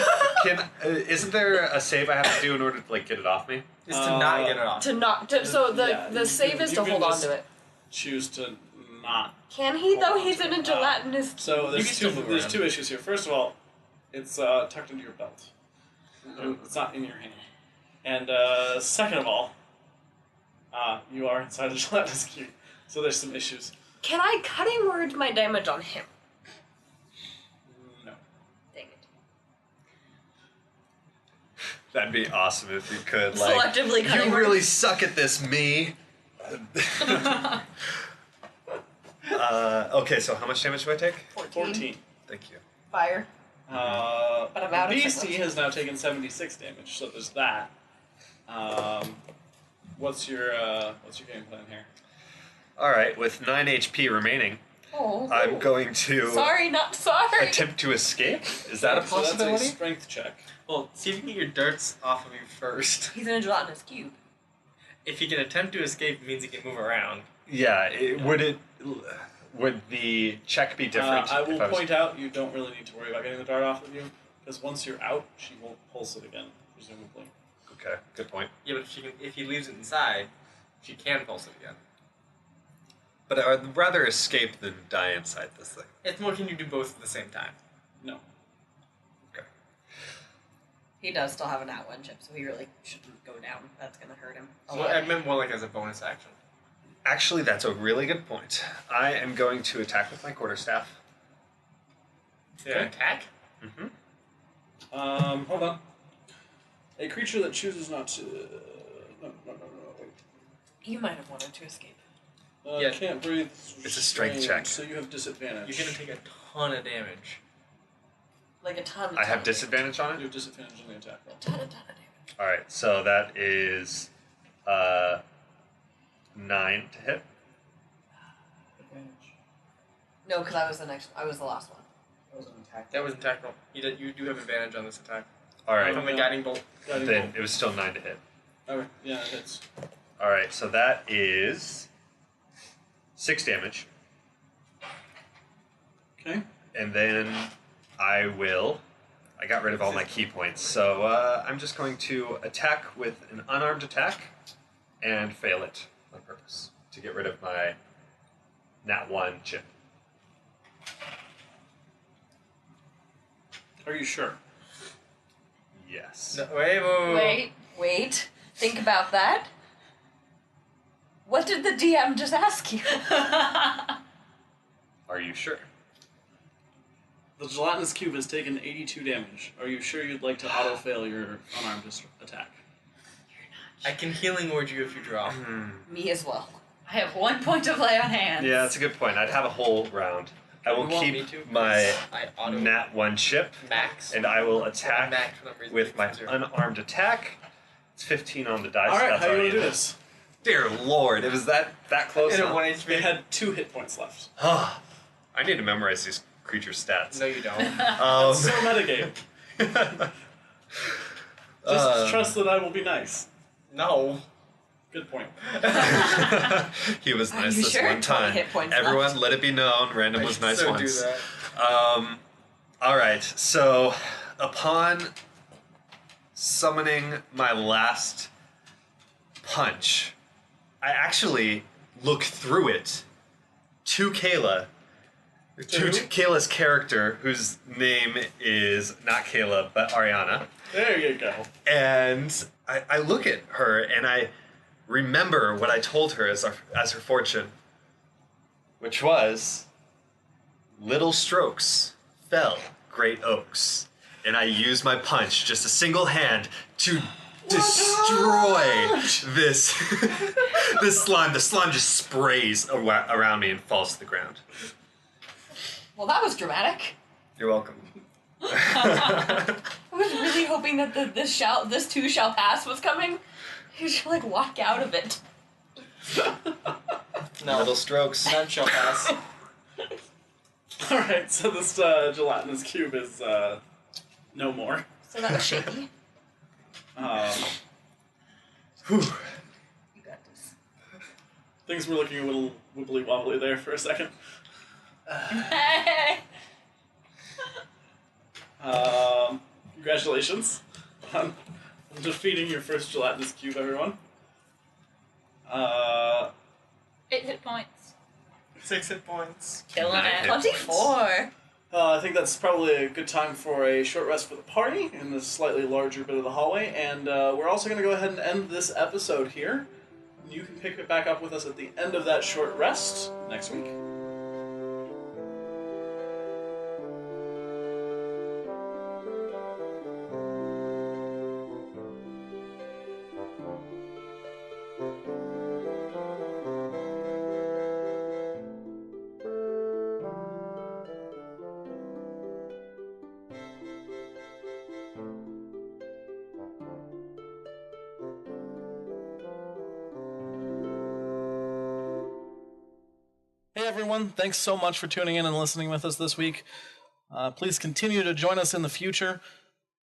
Isn't there a save I have to do in order to get it off me?
Is to not get it off.
So
Yeah,
the save is
you
to
can
hold on
just-
to it.
Choose to not.
Can he though?
Hold on
He's
to
in
it.
a gelatinous
So
You
there's
can still
two.
move
There's
around.
2 issues here. First of all, it's tucked into your belt. It's not in your hand. And second of all, you are inside a gelatinous cube. So there's some issues.
Can I cutting word my damage on him?
No.
Dang it.
That'd be awesome if you could.
Selectively cutting
You
words.
really suck at this, me. Okay, so how much damage do I take?
14.
Thank you.
Fire.
But beastie has now taken 76 damage, so there's that. What's your game plan here?
All right, with 9 HP remaining,
Oh.
I'm going to
Sorry, not sorry.
attempt to escape. Is that a
So that's a
possibility?
strength check.
Well, see if you can get your darts off of you first.
He's in a gelatinous cube.
If he can attempt to escape, it means he can move around.
Yeah. Would the check be different?
I will
if I was-
point out you don't really need to worry about getting the dart off of you, because once you're out, she won't pulse it again, presumably.
Okay, good point.
Yeah, but if he leaves it inside, she can pulse it again.
But I'd rather escape than die inside this thing.
It's more, can you do both at the same time?
No.
Okay.
He does still have a nat 1 chip, so he really shouldn't go down. That's gonna hurt him. a
So
lot.
I meant more like as a bonus action.
Actually, that's a really good point. I am going to attack with my quarterstaff.
Yeah. Attack?
Mm-hmm.
Hold on. A creature that chooses not to... No, wait.
You might have wanted to escape.
Yeah.
Can't breathe.
It's a strength
strain,
check.
So you have disadvantage.
You're gonna take a ton of damage.
Like a ton.
I have disadvantage on
You
it?
have disadvantage on the attack roll.
Ton of damage.
Alright, so that is 9 to hit.
Advantage.
No, because I was the last one.
That was an attack.
That was an attack roll. You do have advantage on this attack.
Alright,
From the guiding bolt.
Guiding
then
bolt.
it was still 9 to hit.
Okay, yeah, it hits.
Alright, so that is 6 damage.
Okay.
And then I got rid of all my key points, so I'm just going to attack with an unarmed attack and fail it on purpose to get rid of my nat 1 chip.
Are you sure?
Yes.
No, wait.
Think about that. What did the DM just ask you?
Are you sure?
The gelatinous cube has taken 82 damage. Are you sure you'd like to auto-fail your unarmed attack?
I can healing word you if you draw.
Me as well.
I have 1 point of lay on hands.
Yeah, that's a good point. I'd have a whole round. I will
You want me
keep
to?
my
I auto
nat 1 chip,
max.
and I will attack
Max for some reason
with my
makes it 0.
unarmed attack. It's 15 on the dice.
Alright,
that's
how do you
already
want to do
a hit.
this?
Dear Lord, it was that close.
And a
huh?
1
They
HP.
had 2 hit points left.
I need to memorize these creature stats.
No, you don't.
So metagame. Just trust that I will be nice.
No.
Good point.
He was
Are
nice
you
this
sure?
one
20
time.
hit points
Everyone,
left.
let it be known, random
I
was
should
nice
so
once.
do that.
All right. So upon summoning my last punch, I actually look through it to Kayla, to
who?
Kayla's character, whose name is not Kayla but Ariana,
There you go.
and I look at her and I remember what I told her as her fortune, which was little strokes fell great oaks, and I use my punch, just a single hand, to destroy this this slime. The slime just sprays around me and falls to the ground.
Well, that was dramatic.
You're welcome.
I was really hoping that this too shall pass was coming. You should like walk out of it.
No.
Little strokes.
None shall pass.
Alright, so this gelatinous cube is no more.
So that was shaky.
Whew.
You got this.
Things were looking a little wibbly wobbly there for a second. Congratulations on defeating your first gelatinous cube, everyone.
8 hit points.
6 hit points.
Killing
Nine
it.
hit points.
24.
I think that's probably a good time for a short rest for the party in this slightly larger bit of the hallway, and we're also going to go ahead and end this episode here. You can pick it back up with us at the end of that short rest next week. Hey everyone, thanks so much for tuning in and listening with us this week. Please continue to join us in the future.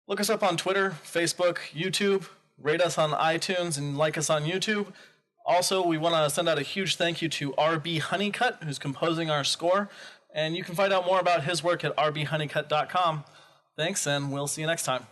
Look us up on Twitter, Facebook, YouTube, rate us on iTunes, and like us on YouTube. Also, we want to send out a huge thank you to RB Honeycutt, who's composing our score, and you can find out more about his work at rbhoneycutt.com. Thanks, and we'll see you next time.